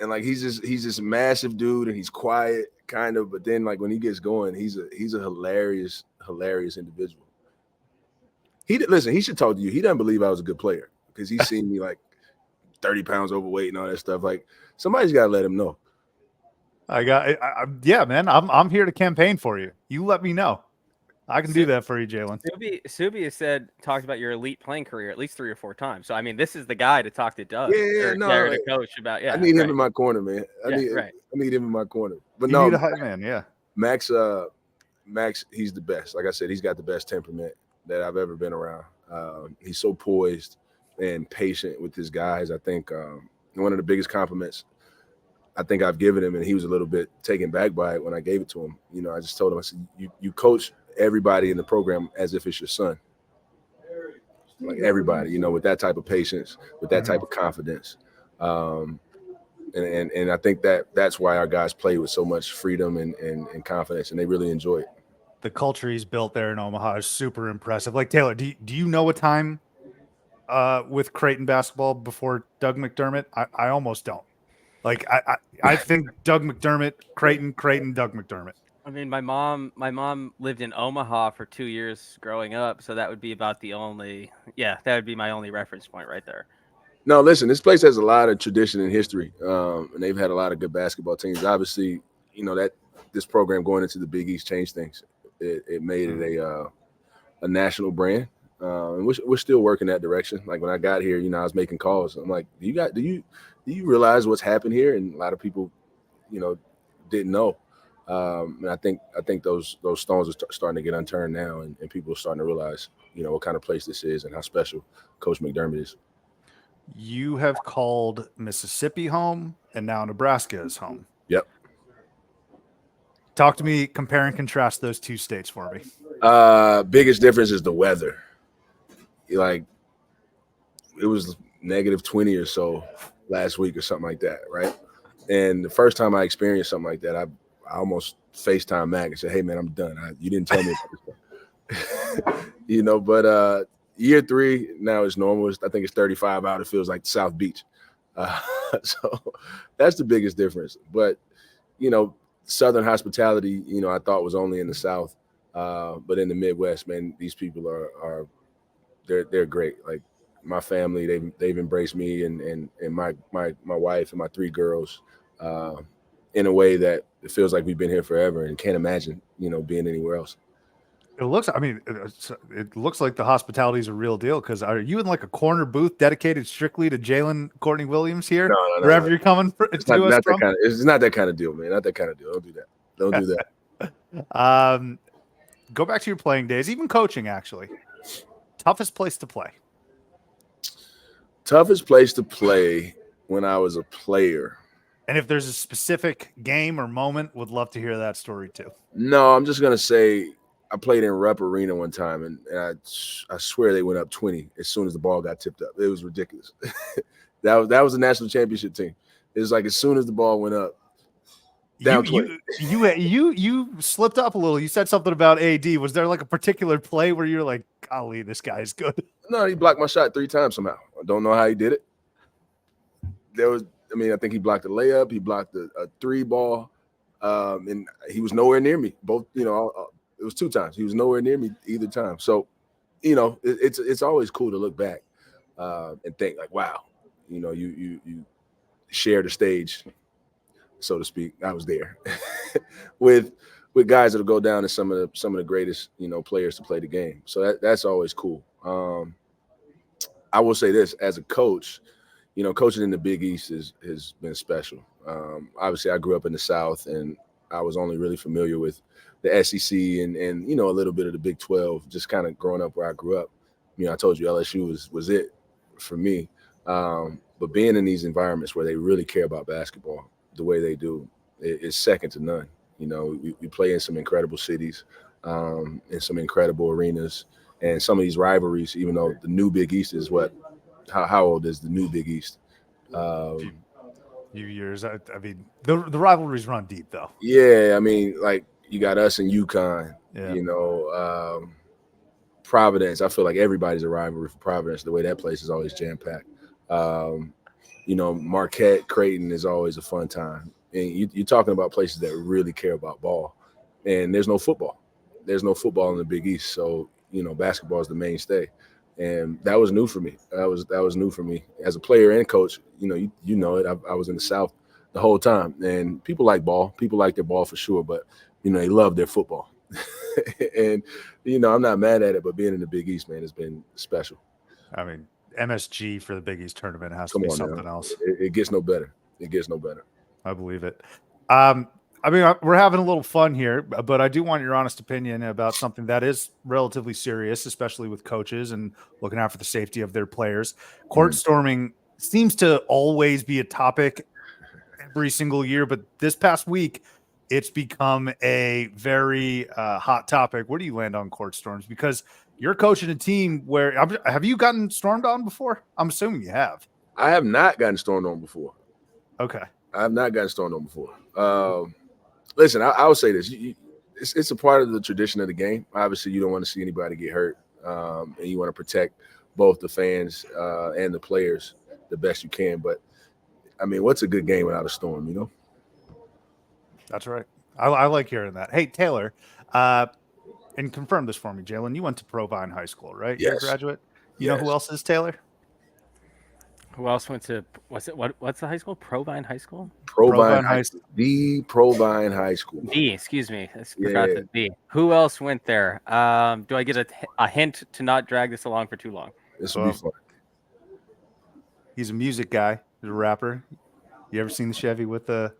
And like he's this massive dude, and he's quiet, kind of, but then like when he gets going, he's a hilarious individual. He should talk to you. He doesn't believe I was a good player because he's seen me like 30 pounds overweight and all that stuff. Like somebody's got to let him know. Yeah, man. I'm here to campaign for you. You let me know. I can do that for you, Jalen. Subi has talked about your elite playing career at least 3 or 4 times. So I mean, this is the guy to talk to Doug. To coach about. Yeah, I need him in my corner, man. I need him in my corner. But you need a hype man, yeah. Max, he's the best. Like I said, he's got the best temperament that I've ever been around. He's so poised and patient with his guys. I think one of the biggest compliments I think I've given him, and he was a little bit taken back by it when I gave it to him. I just told him, I said, you coach everybody in the program as if it's your son. Like everybody, with that type of patience, with that type of confidence. And I think that's why our guys play with so much freedom and confidence, and they really enjoy it. The culture he's built there in Omaha is super impressive. Like, Taylor, do you know a time with Creighton basketball before Doug McDermott? I almost don't. Like, I think Doug McDermott, Creighton, Doug McDermott. I mean, my mom lived in Omaha for 2 years growing up, so that would be about that would be my only reference point right there. No, listen, this place has a lot of tradition and history, and they've had a lot of good basketball teams. Obviously, that this program going into the Big East changed things. It made it a national brand, and we're still working that direction. Like when I got here, I was making calls. I'm like, do you realize what's happened here? And a lot of people, didn't know. And I think those stones are starting to get unturned now, and people are starting to realize, what kind of place this is and how special Coach McDermott is. You have called Mississippi home, and now Nebraska is home. Yep. Talk to me, compare and contrast those two states for me. Biggest difference is the weather. Like, it was negative 20 or so last week or something like that, right? And the first time I experienced something like that, I almost FaceTime Mac and said, "Hey, man, I'm done. You didn't tell me about this stuff." But year 3 now is normal. I think it's 35 out. It feels like South Beach. So that's the biggest difference. But, Southern hospitality, I thought was only in the South. But in the Midwest, man, these people they're great. Like my family, they've embraced me and my wife and my 3 girls in a way that it feels like we've been here forever and can't imagine, being anywhere else. It looks. I mean, it looks like the hospitality is a real deal. Because are you in like a corner booth dedicated strictly to Jalen Courtney-Williams here? No, Wherever you're coming it's to us not from. It's not that kind of deal, man. Not that kind of deal. Don't do that. Don't do that. Go back to your playing days, even coaching. Actually, toughest place to play. Toughest place to play when I was a player. And if there's a specific game or moment, would love to hear that story too. No, I'm just gonna say I played in Rep Arena one time, and I swear they went up 20 as soon as the ball got tipped up. It was ridiculous. that was the national championship team. It was like as soon as the ball went up, down 20. You slipped up a little. You said something about AD. Was there like a particular play where you're like, golly, this guy is good? No, he blocked my shot 3 times somehow. I don't know how he did it. I think he blocked a layup. He blocked a 3 ball, and he was nowhere near me. Both, it was 2 times. He was nowhere near me either time. So, it's always cool to look back and think like, wow, you shared a stage, so to speak. I was there with guys that'll go down as some of the greatest, players to play the game. So that's always cool. I will say this as a coach. Coaching in the Big East has been special. Obviously, I grew up in the South, and I was only really familiar with the SEC and a little bit of the Big 12, just kind of growing up where I grew up. I told you LSU was it for me. But being in these environments where they really care about basketball the way they do is second to none. We play in some incredible cities, in some incredible arenas, and some of these rivalries, even though the new Big East is how old is the new Big East? Few years. I mean, the rivalries run deep, though. Yeah, I mean, like you got us in UConn. Yeah. Providence. I feel like everybody's a rivalry for Providence. The way that place is always jam packed. Marquette, Creighton is always a fun time. And you're talking about places that really care about ball, and there's no football. There's no football in the Big East, so basketball is the mainstay. And that was new for me. That was new for me as a player and coach. You know it. I was in the South the whole time, and people like ball. People like their ball for sure, but they love their football. And I'm not mad at it. But being in the Big East, man, has been special. I mean, MSG for the Big East tournament has to be something else. It gets no better. It gets no better. I believe it. I mean, we're having a little fun here, but I do want your honest opinion about something that is relatively serious, especially with coaches and looking out for the safety of their players. Court storming seems to always be a topic every single year, but this past week, it's become a very hot topic. Where do you land on court storms? Because you're coaching a team where have you gotten stormed on before? I'm assuming you have. I have not gotten stormed on before. Okay. I have not gotten stormed on before. Listen, I will say this. It's a part of the tradition of the game. Obviously, you don't want to see anybody get hurt, and you want to protect both the fans and the players the best you can. But, I mean, what's a good game without a storm, That's right. I like hearing that. Hey, Taylor, and confirm this for me, Jalen. You went to Provine High School, right? Yes. You're a graduate. You know who else is, Taylor? Who else went to what's the high school? Provine High School? Provine High School. The Provine High School. Excuse me. I forgot the B. Who else went there? Do I get a hint to not drag this along for too long? This will be fun. He's a music guy. He's a rapper. You ever seen the Chevy with the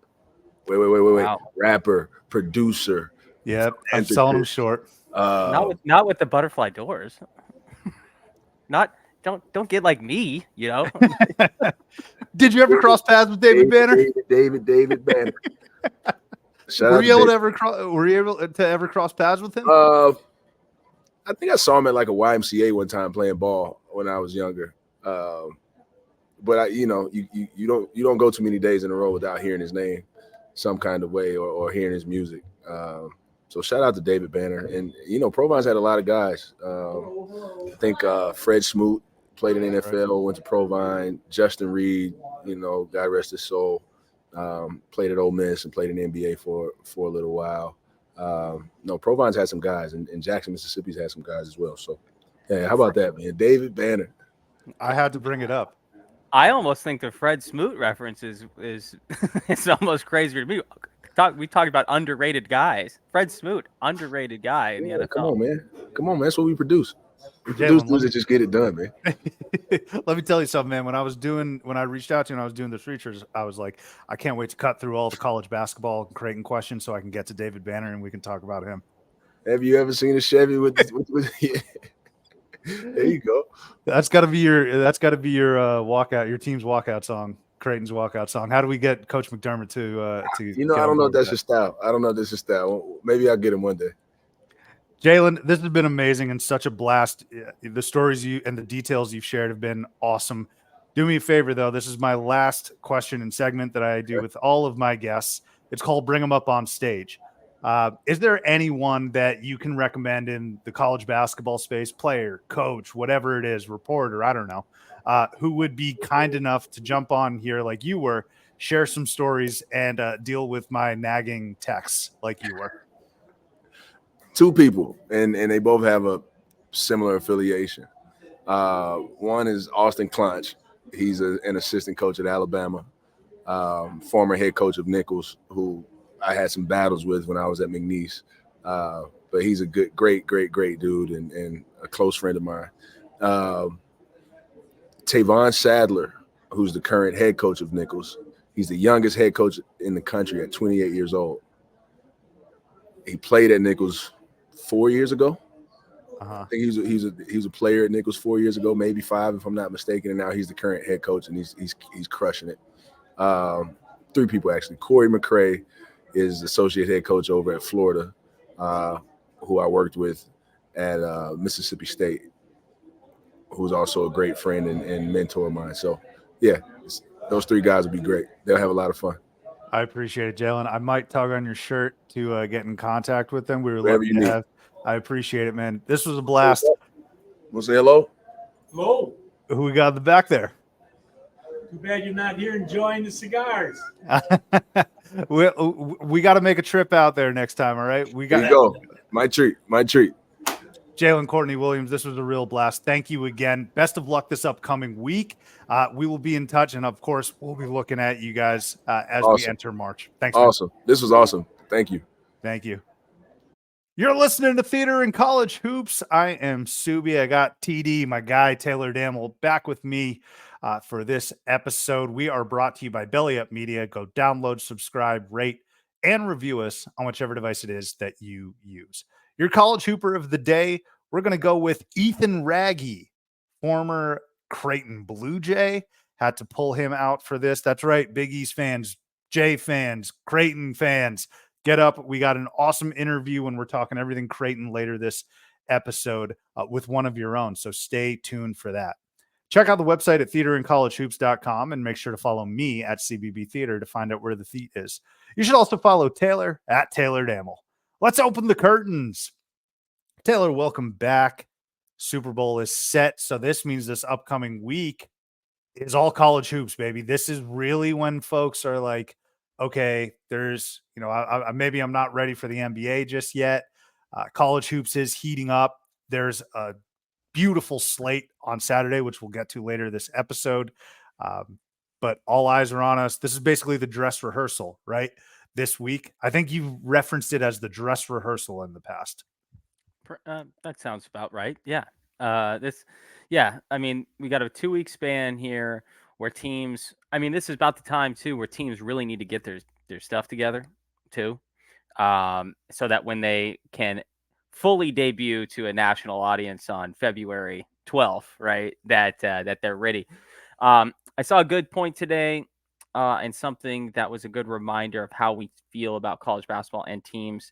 Wait. Wow. Rapper, producer. Yep. I'm selling him short. Not with the butterfly doors. Don't get like me, Did you ever cross paths with David Banner? David Banner. Were you able to ever cross paths with him? I think I saw him at like a YMCA one time playing ball when I was younger. But you don't go too many days in a row without hearing his name some kind of way or hearing his music. So shout out to David Banner. And, Provine's had a lot of guys. I think Fred Smoot played in the NFL, went to Provine. Justin Reed, God rest his soul, played at Ole Miss and played in the NBA for a little while. Provine's had some guys, and Jackson, Mississippi's had some guys as well. So, hey, how about that, man? David Banner. I had to bring it up. I almost think the Fred Smoot reference is it's almost crazier to me. We talked about underrated guys. Fred Smoot, underrated guy in the NFL. Come on, man. That's what we produce. We produce dudes that just get it done, man. Let me tell you something, man. When I reached out to you and I was doing the features, I was like, I can't wait to cut through all the college basketball and Creighton questions so I can get to David Banner and we can talk about him. Have you ever seen a Chevy with yeah. There you go. That's got to be your walkout, your team's walkout song, Creighton's walkout song. How do we get Coach McDermott to I don't know if that's his style. Maybe I'll get him one day. Jalen, this has been amazing and such a blast. The stories and the details you've shared have been awesome. Do me a favor, though. This is my last question and segment that I do with all of my guests. It's called Bring Them Up on Stage. Is there anyone that you can recommend in the college basketball space, player, coach, whatever it is, reporter, I don't know, who would be kind enough to jump on here like you were, share some stories, and deal with my nagging texts like you were? Two people, and they both have a similar affiliation. One is Austin Clonch. He's an assistant coach at Alabama, former head coach of Nichols, who I had some battles with when I was at McNeese. But he's a great dude and a close friend of mine. Tavon Sadler, who's the current head coach of Nichols. He's the youngest head coach in the country at 28 years old. He played at Nichols 4 years ago. I think he was a player at Nichols 4 years ago, maybe 5 if I'm not mistaken, and now he's the current head coach and he's crushing it. 3 people actually. Corey McCray is associate head coach over at Florida, who I worked with at Mississippi State, who's also a great friend and mentor of mine. So yeah, those 3 guys would be great. They'll have a lot of fun. I appreciate it, Jalen. I might tug on your shirt to get in contact with them. We were lucky to have. I appreciate it, man. This was a blast. We'll say hello. Hello. Who we got in the back there? Too bad you're not here enjoying the cigars. we got to make a trip out there next time, all right? There you go. My treat. Jalen Courtney-Williams, this was a real blast. Thank you again. Best of luck this upcoming week. We will be in touch, and, of course, we'll be looking at you guys as we enter March. Thanks, man. Awesome. This was awesome. Thank you. Thank you. You're listening to Theater and College Hoops. I am Subi. I got TD, my guy, Taylor Damel, back with me for this episode. We are brought to you by Belly Up Media. Go download, subscribe, rate, and review us on whichever device it is that you use. Your college hooper of the day, we're going to go with Ethan Raggy, former Creighton Blue Jay. Had to pull him out for this. That's right, Big East fans, Jay fans, Creighton fans. Get up. We got an awesome interview when we're talking everything Creighton later this episode with one of your own. So stay tuned for that. Check out the website at theaterandcollegehoops.com and make sure to follow me at CBB Theater to find out where the theat is. You should also follow Taylor at Taylor Damel. Let's open the curtains. Taylor, welcome back. Super Bowl is set. So this means this upcoming week is all college hoops, baby. This is really when folks are like, okay, there's, maybe I'm not ready for the NBA just yet. College hoops is heating up. There's a beautiful slate on Saturday, which we'll get to later this episode. But all eyes are on us. This is basically the dress rehearsal, right? This week. I think you've referenced it as the dress rehearsal in the past. That sounds about right. Yeah. I mean, we got a 2-week span here where teams, this is about the time too, where teams really need to get their stuff together too. So that when they can fully debut to a national audience on February 12th, right, that they're ready. I saw a good point today and something that was a good reminder of how we feel about college basketball and teams.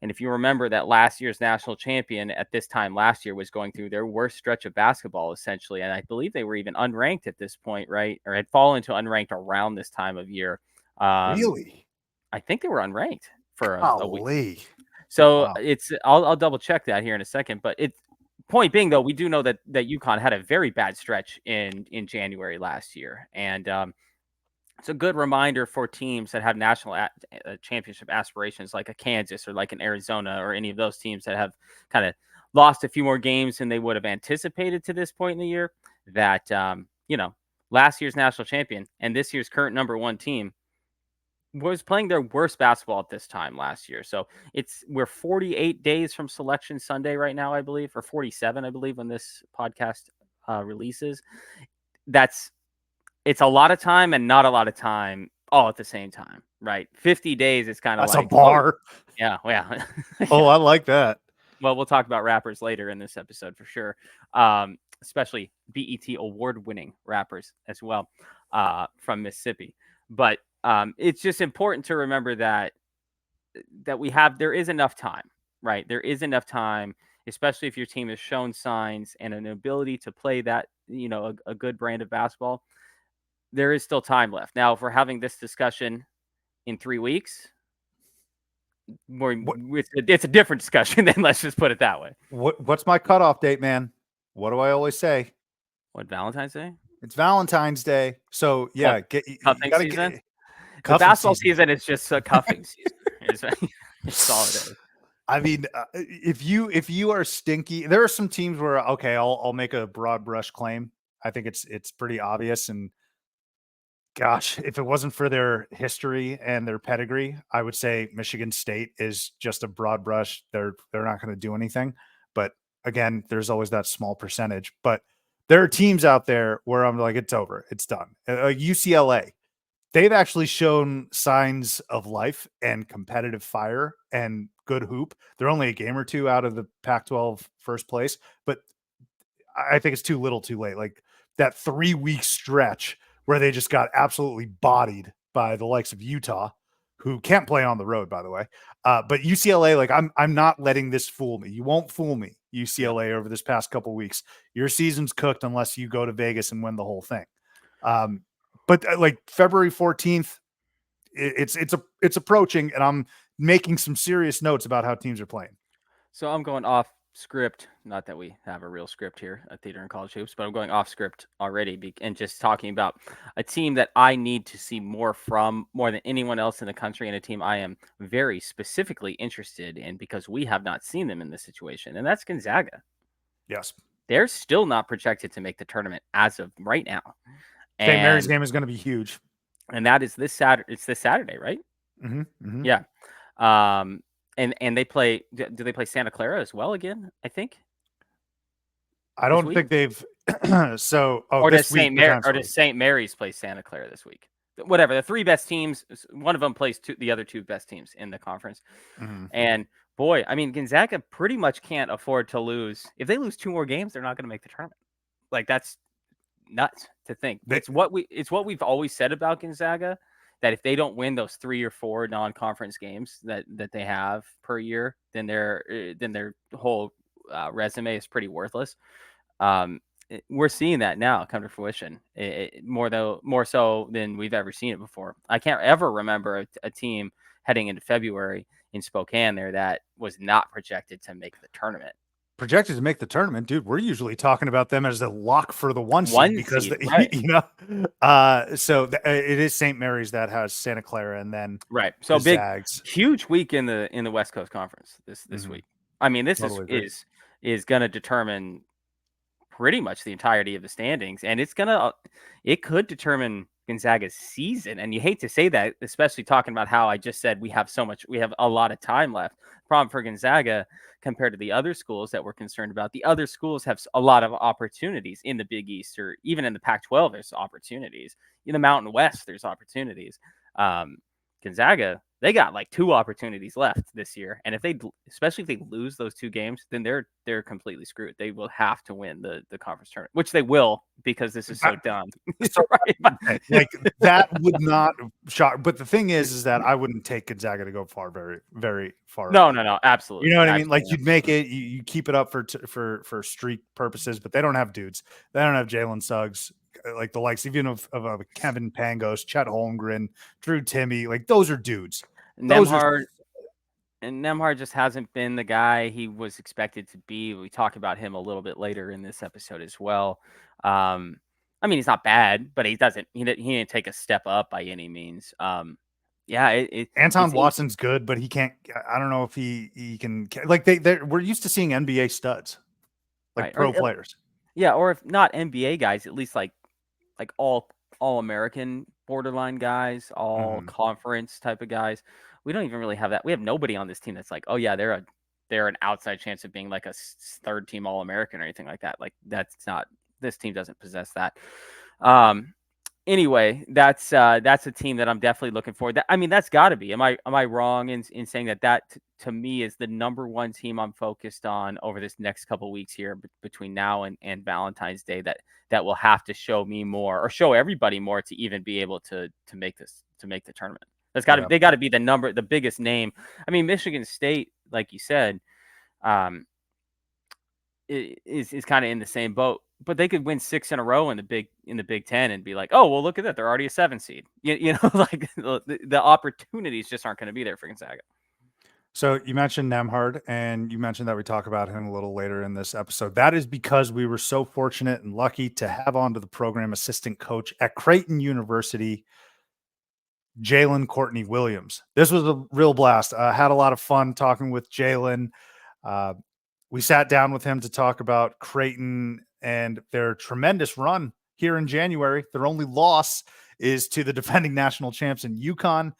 And if you remember that last year's national champion at this time last year was going through their worst stretch of basketball, essentially. And I believe they were even unranked at this point, right? Or had fallen to unranked around this time of year. Really? I think they were unranked for a week. So wow. I'll double check that here in a second. But point being, though, we do know that UConn had a very bad stretch in January last year. And it's a good reminder for teams that have national championship aspirations like a Kansas or like an Arizona or any of those teams that have kind of lost a few more games than they would have anticipated to this point in the year, that, last year's national champion and this year's current number 1 team was playing their worst basketball at this time last year. So we're 48 days from Selection Sunday right now, I believe, or 47, I believe, when this podcast releases. It's a lot of time and not a lot of time all at the same time, right? 50 days is kind of That's like a bar. Oh, yeah. Oh, I like that. Well, we'll talk about rappers later in this episode for sure, especially BET award-winning rappers as well from Mississippi. But it's just important to remember that there is enough time, right? There is enough time, especially if your team has shown signs and an ability to play that, a good brand of basketball. There is still time left. Now, if we're having this discussion in 3 weeks, it's a different discussion. Then let's just put it that way. What's my cutoff date, man? What do I always say? What, Valentine's Day? It's Valentine's Day. So yeah, cuffing season. The basketball season is just a cuffing season. It's all it is. I mean, if you are stinky, there are some teams where I'll make a broad brush claim. I think it's pretty obvious. And gosh, if it wasn't for their history and their pedigree, I would say Michigan State is just a broad brush. They're not going to do anything. But again, there's always that small percentage. But there are teams out there where I'm like, it's over, it's done. UCLA, they've actually shown signs of life and competitive fire and good hoop. They're only a game or two out of the Pac-12 first place, but I think it's too little too late. Like that 3-week stretch where they just got absolutely bodied by the likes of Utah, who can't play on the road, by the way. But UCLA, like I'm not letting this fool me. You won't fool me, UCLA, over this past couple of weeks. Your season's cooked unless you go to Vegas and win the whole thing. But like February 14th, it's approaching, and I'm making some serious notes about how teams are playing. So I'm going off script. Not that we have a real script here at Theater and College Hoops, but I'm going off script already and just talking about a team that I need to see more than anyone else in the country, and a team I am very specifically interested in because we have not seen them in this situation, and that's Gonzaga. Yes. They're still not projected to make the tournament as of right now. St. Mary's game is going to be huge. And that is this Saturday. It's this Saturday, right? Mm-hmm, mm-hmm. Yeah. And they play. Do they play Santa Clara as well again? I think. I don't think they've. Or does St. Mary's play Santa Clara this week? Whatever. The 3 best teams. One of them plays the other 2 best teams in the conference. Mm-hmm. And boy, I mean, Gonzaga pretty much can't afford to lose. If they lose 2 more games, they're not going to make the tournament. Like that's nuts to think. It's what we've always said about Gonzaga, that if they don't win those 3 or 4 non-conference games that they have per year, then their whole resume is pretty worthless. We're seeing that now come to fruition, more so than we've ever seen it before. I can't ever remember a team heading into February in Spokane there that was not projected to make the tournament. Projected to make the tournament, dude. We're usually talking about them as the lock for the one seed because right. It is St. Mary's that has Santa Clara, and then right. So huge week in the West Coast Conference this week. I mean, this is going to determine pretty much the entirety of the standings, and it could determine Gonzaga's season. And you hate to say that, especially talking about how I just said we have a lot of time left. Problem for Gonzaga compared to the other schools that we're concerned about. The other schools have a lot of opportunities in the Big East, or even in the Pac-12. There's opportunities in the Mountain West. There's opportunities. Gonzaga, they got like 2 opportunities left this year, and especially if they lose those 2 games, then they're completely screwed. They will have to win the conference tournament, which they will, because this is so dumb. Right. Like that would not shock. But the thing is that I wouldn't take Gonzaga to go far, very, very far. No, absolutely. You know what I mean? Like you'd make it, you keep it up for streak purposes, but they don't have dudes. They don't have Jalen Suggs, like the likes even of Kevin Pangos, Chet Holmgren, Drew Timme. Like those are dudes. Nembhard just hasn't been the guy he was expected to be. We talk about him a little bit later in this episode as well. I mean, he's not bad, but he didn't take a step up by any means. Anton Watson's good, but he can't. I don't know if he can. Like we're used to seeing NBA studs, like right. Pro players. Yeah, or if not NBA guys, at least like all American borderline guys, all conference type of guys. We don't even really have that. We have nobody on this team that's like, oh yeah, they're an outside chance of being like a third team All-American or anything like that. Like that's not, this team doesn't possess that. Anyway, that's a team that I'm definitely looking for. That's got to be. Am I wrong in saying that to me is the number one team I'm focused on over this next couple of weeks here between now and Valentine's Day that will have to show me more or show everybody more to even be able to make the tournament. They got to be the biggest name. I mean, Michigan State, like you said, is kind of in the same boat. But they could win 6 in a row in the Big Ten and be like, oh, well, look at that. They're already a 7 seed. Like the opportunities just aren't going to be there for Gonzaga. So you mentioned Nembhard, and you mentioned that we talk about him a little later in this episode. That is because we were so fortunate and lucky to have onto the program assistant coach at Creighton University, Jalen Courtney-Williams. This was a real blast. I had a lot of fun talking with Jalen. We sat down with him to talk about Creighton and their tremendous run here in January. Their only loss is to the defending national champs in UConn.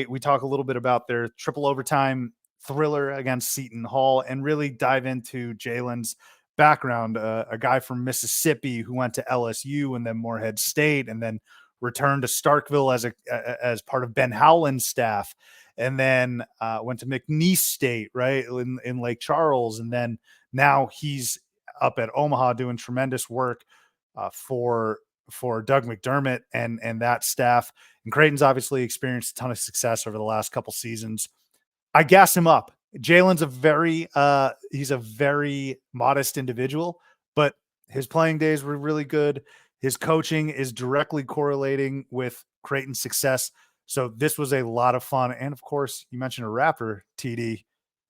We talk a little bit about their triple overtime thriller against Seton Hall and really dive into Jalen's background, a guy from Mississippi who went to LSU and then Morehead State and then returned to Starkville as part of Ben Howland's staff, and then went to McNeese State, right, in Lake Charles. And then now he's up at Omaha doing tremendous work for Doug McDermott and that staff. And Creighton's obviously experienced a ton of success over the last couple seasons. I gas him up. Jalen's he's a very modest individual, but his playing days were really good. His coaching is directly correlating with Creighton's success. So this was a lot of fun. And of course, you mentioned a rapper, TD.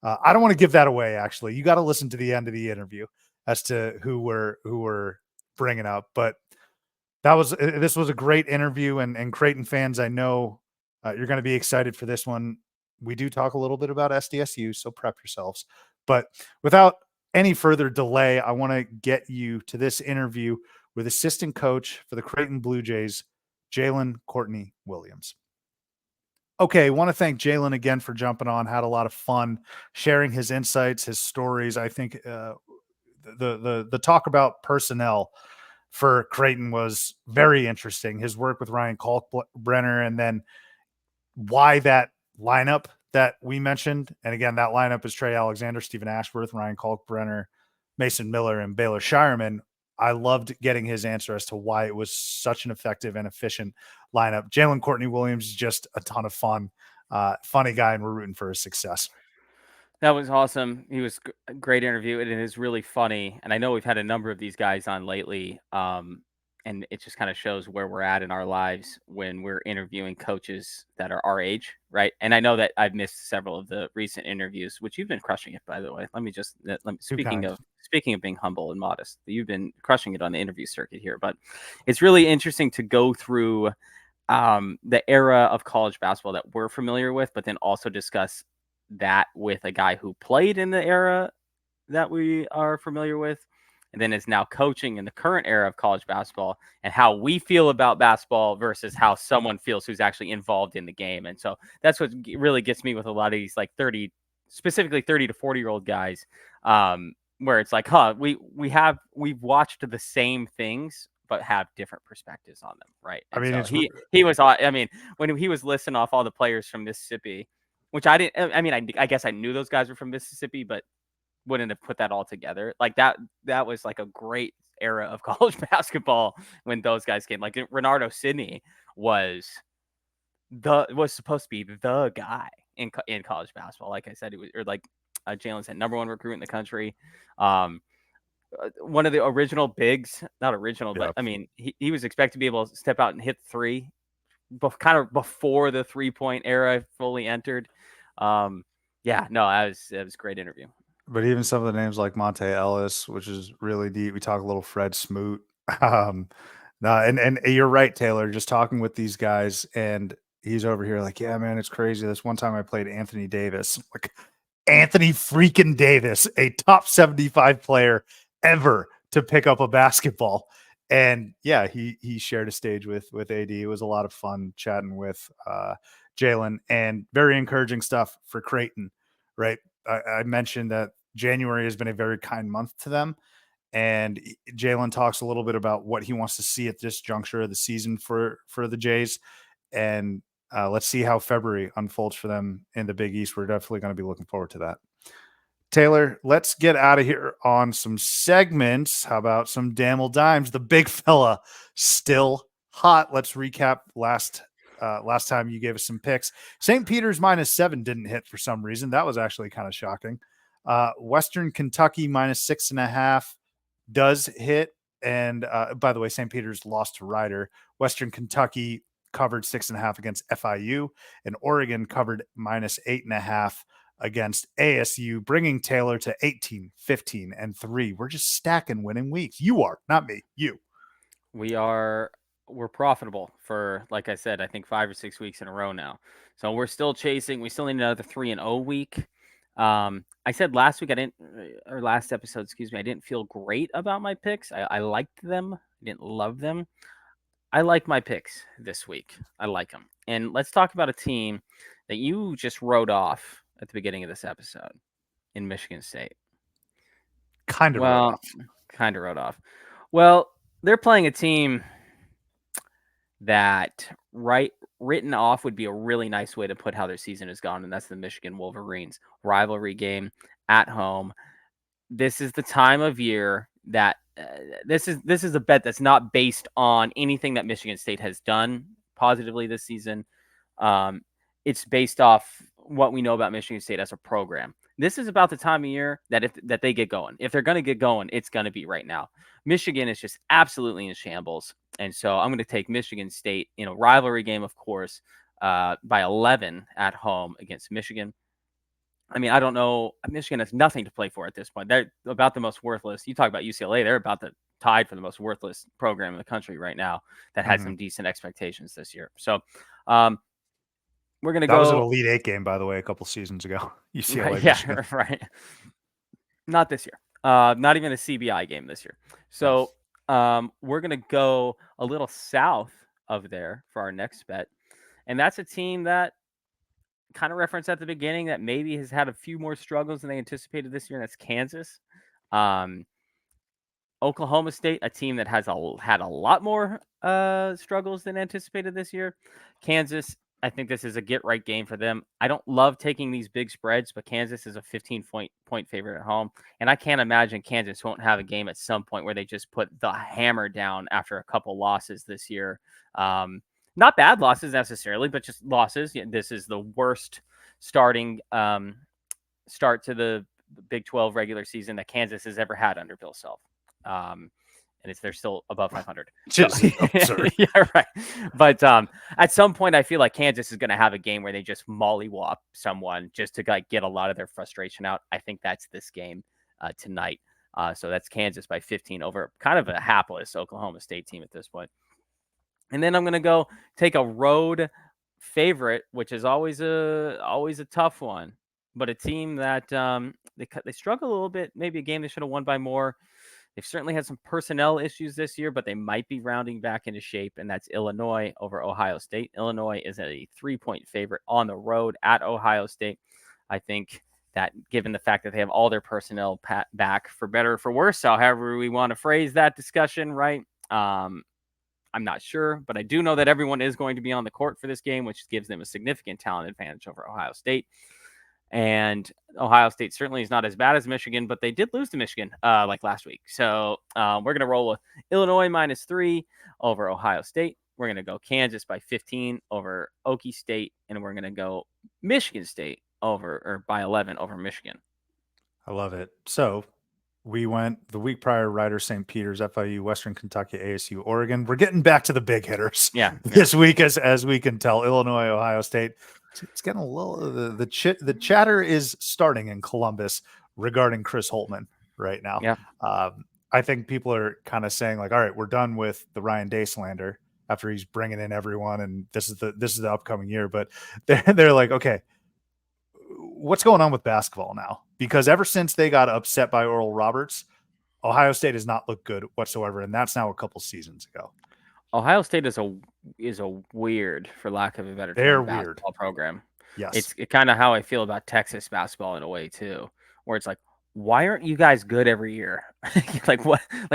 I don't want to give that away, actually. You got to listen to the end of the interview as to who we're bringing up. But this was a great interview. And Creighton fans, I know you're going to be excited for this one. We do talk a little bit about SDSU, so prep yourselves. But without any further delay, I want to get you to this interview with assistant coach for the Creighton Blue Jays, Jalen Courtney-Williams. Okay, I want to thank Jalen again for jumping on. Had a lot of fun sharing his insights, his stories. I think the talk about personnel for Creighton was very interesting. His work with Ryan Kalkbrenner, and then why that lineup that we mentioned. And again, that lineup is Trey Alexander, Stephen Ashworth, Ryan Kalkbrenner, Mason Miller, and Baylor Shireman. I loved getting his answer as to why it was such an effective and efficient lineup. Jalen Courtney-Williams is just a ton of fun, funny guy, and we're rooting for his success. That was awesome. He was a great interview. It is really funny. And I know we've had a number of these guys on lately. And it just kind of shows where we're at in our lives when we're interviewing coaches that are our age, right? And I know that I've missed several of the recent interviews, which you've been crushing it, by the way. Speaking of being humble and modest, you've been crushing it on the interview circuit here. But it's really interesting to go through the era of college basketball that we're familiar with, but then also discuss that with a guy who played in the era that we are familiar with, and then is now coaching in the current era of college basketball, and how we feel about basketball versus how someone feels who's actually involved in the game. And so that's what really gets me with a lot of these like 30 to 40-year-old guys, where it's like, we've watched the same things, but have different perspectives on them. Right. And when he was listing off all the players from Mississippi, which I guess I knew those guys were from Mississippi, but wouldn't have put that all together. Like that was like a great era of college basketball when those guys came. Like Renardo Sidney was supposed to be the guy in college basketball. Like I said, Jalen said, number one recruit in the country. One of the original bigs, not original, but I mean, he was expected to be able to step out and hit three, kind of before the 3-point era fully entered. It was a great interview. But even some of the names like Monte Ellis, which is really deep. We talk a little Fred Smoot. And you're right, Taylor, just talking with these guys, and he's over here like, yeah, man, it's crazy. This one time I played Anthony Davis, like Anthony freaking Davis, a top 75 player ever to pick up a basketball. And yeah, he shared a stage with AD. It was a lot of fun chatting with Jalen, and very encouraging stuff for Creighton, right? I mentioned that January has been a very kind month to them. And Jalen talks a little bit about what he wants to see at this juncture of the season for the Jays. And let's see how February unfolds for them in the Big East. We're definitely going to be looking forward to that. Taylor, let's get out of here on some segments. How about some Damn Dimes? The big fella still hot. Let's recap last time you gave us some picks. St. Peter's -7 didn't hit for some reason. That was actually kind of shocking. Western Kentucky -6.5 does hit. And by the way, St. Peter's lost to Rider. Western Kentucky covered 6.5 against FIU, and Oregon covered -8.5 against ASU, bringing Taylor to 18, 15, and 3. We're just stacking winning weeks. You are, not me, you. We're profitable for, like I said, I think 5 or 6 weeks in a row now. So we're still chasing. We still need another 3-0 week. I said last week, last episode, excuse me, I didn't feel great about my picks. I liked them. I didn't love them. I like my picks this week. I like them. And let's talk about a team that you just wrote off at the beginning of this episode in Michigan State. Kind of wrote off. Well, they're playing a team that written off would be a really nice way to put how their season has gone, and that's the Michigan Wolverines. Rivalry game at home. This is the time of year that this is a bet that's not based on anything that Michigan State has done positively this season. It's based off what we know about Michigan State as a program. This is about the time of year that that they get going. If they're going to get going, it's going to be right now. Michigan is just absolutely in shambles. And so I'm going to take Michigan State in a rivalry game, of course, by 11 at home against Michigan. I mean, I don't know. Michigan has nothing to play for at this point. They're about the most worthless. You talk about UCLA. They're about tied for the most worthless program in the country right now that had some decent expectations this year. So we're going to go. That was an Elite Eight game, by the way, a couple seasons ago. UCLA. Right, yeah, right. Not this year. Not even a CBI game this year. So we're going to go a little south of there for our next bet. And that's a team that kind of referenced at the beginning that maybe has had a few more struggles than they anticipated this year, and that's Kansas. Oklahoma State, a team that has had a lot more struggles than anticipated this year. Kansas, I think this is a get-right game for them. I don't love taking these big spreads, but Kansas is a 15-point favorite at home, and I can't imagine Kansas won't have a game at some point where they just put the hammer down after a couple losses this year. Not bad losses necessarily, but just losses. This is the worst start to the Big 12 regular season that Kansas has ever had under Bill Self. And they're still above 500. Just absurd. Yeah, right. But at some point, I feel like Kansas is going to have a game where they just mollywop someone just to get a lot of their frustration out. I think that's this game tonight. So that's Kansas by 15 over kind of a hapless Oklahoma State team at this point. And then I'm going to go take a road favorite, which is always a tough one, but a team that they struggle a little bit. Maybe a game they should have won by more. They've certainly had some personnel issues this year, but they might be rounding back into shape, and that's Illinois over Ohio State. Illinois is a 3-point favorite on the road at Ohio State. I think that given the fact that they have all their personnel back, for better or for worse, however we want to phrase that discussion, right? I'm not sure, but I do know that everyone is going to be on the court for this game, which gives them a significant talent advantage over Ohio State. And Ohio State certainly is not as bad as Michigan, but they did lose to Michigan like last week. So we're going to roll with Illinois -3 over Ohio State. We're going to go Kansas by 15 over Okie State, and we're going to go Michigan State by 11 over Michigan. I love it. So we went the week prior, Rider, St. Peter's, FIU, Western Kentucky, ASU, Oregon. We're getting back to the big hitters this week, as we can tell. Illinois, Ohio State. It's getting a little the chatter is starting in Columbus regarding Chris Holtmann right now. Yeah. I think people are kind of saying like, all right, we're done with the Ryan Day slander after he's bringing in everyone, and this is the upcoming year. But they're like, okay, what's going on with basketball now? Because ever since they got upset by Oral Roberts, Ohio State has not looked good whatsoever, and that's now a couple seasons ago. Ohio State is a weird, for lack of a better term, basketball program. Yes. It's kind of how I feel about Texas basketball in a way too, where it's like, why aren't you guys good every year?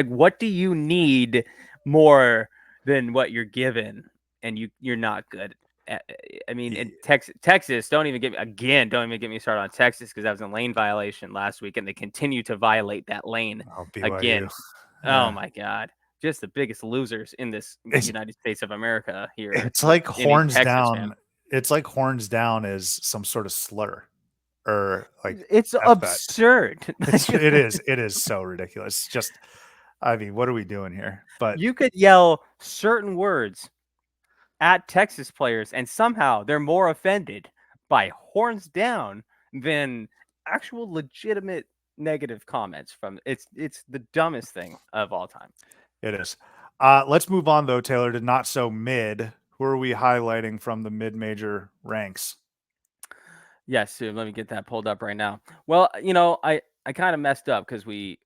what do you need more than what you're given, and you're not good? I mean, in Texas, don't even get me started on Texas, because that was a lane violation last week, and they continue to violate that lane again. Oh my God. Just the biggest losers in this United States of America here. It's like horns down. It's like horns down is some sort of slur, or like it's absurd. It is so ridiculous. Just, I mean, what are we doing here? But you could yell certain words at Texas players, and somehow they're more offended by horns down than actual legitimate negative comments from it's the dumbest thing of all time. It is. Let's move on though, Taylor, to not so mid. Who are we highlighting from the mid-major ranks? Yes, let me get that pulled up right now. Well, I kind of messed up because we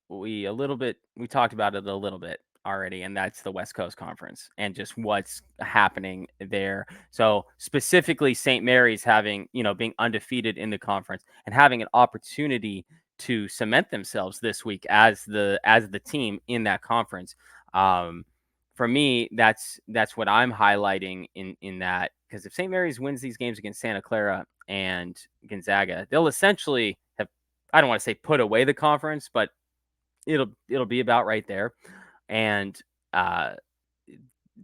talked about it a little bit already, and that's the West Coast Conference and just what's happening there. So specifically St. Mary's having, being undefeated in the conference and having an opportunity to cement themselves this week as the team in that conference. For me, that's what I'm highlighting in that, because if St. Mary's wins these games against Santa Clara and Gonzaga, they'll essentially have, I don't want to say put away the conference, but it'll be about right there. And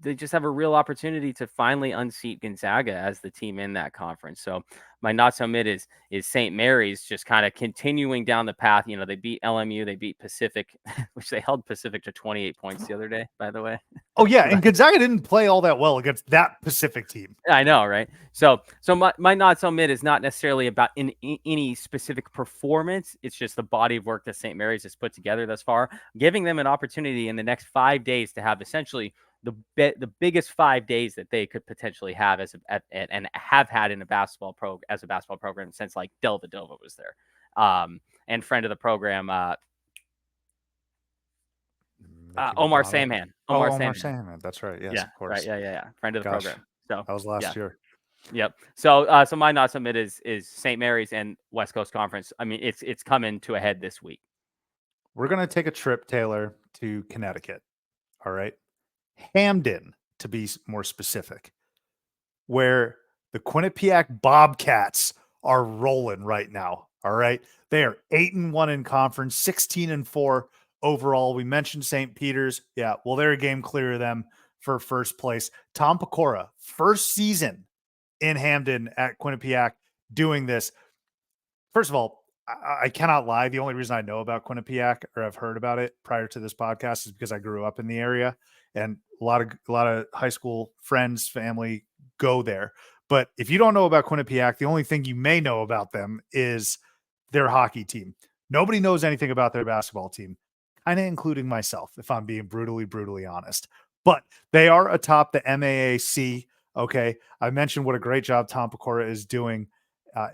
they just have a real opportunity to finally unseat Gonzaga as the team in that conference. So my not so mid is St. Mary's just kind of continuing down the path. They beat LMU, they beat Pacific, which they held Pacific to 28 points the other day, by the way. Oh yeah, and Gonzaga didn't play all that well against that Pacific team. I know, right? So my not so mid is not necessarily about in any specific performance. It's just the body of work that St. Mary's has put together thus far, giving them an opportunity in the next 5 days to have essentially the biggest 5 days that they could potentially have and have had in a basketball program since like Del Vadova was there. And friend of the program, Omar Samhan. Omar Samhan. That's right. Yes, of course. Right. Yeah. Friend of the program. So that was last year. Yep. So my not submit is St. Mary's and West Coast Conference. I mean, it's coming to a head this week. We're gonna take a trip, Taylor, to Connecticut. All right. Hamden, to be more specific, where the Quinnipiac Bobcats are rolling right now. All right. They are 8-1 in conference, 16-4 overall. We mentioned St. Peter's. Yeah. Well, they're a game clear of them for first place. Tom Pecora, first season in Hamden at Quinnipiac doing this. First of all, I cannot lie. The only reason I know about Quinnipiac, or I've heard about it prior to this podcast, is because I grew up in the area and a lot of high school friends, family go there. But if you don't know about Quinnipiac, the only thing you may know about them is their hockey team. Nobody knows anything about their basketball team, kind of including myself, if I'm being brutally honest. But they are atop the MAAC. Okay. I mentioned what a great job Tom Pecora is doing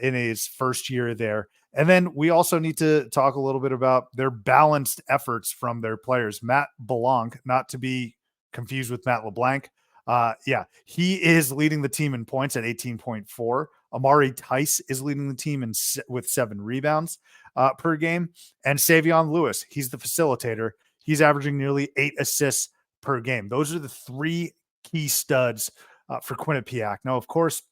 in his first year there. And then we also need to talk a little bit about their balanced efforts from their players. Matt Belong, not to be confused with Matt LeBlanc. He is leading the team in points at 18.4. Amari Tice is leading the team with 7 rebounds per game. And Savion Lewis, he's the facilitator. He's averaging nearly 8 assists per game. Those are the 3 key studs for Quinnipiac. Now, of course,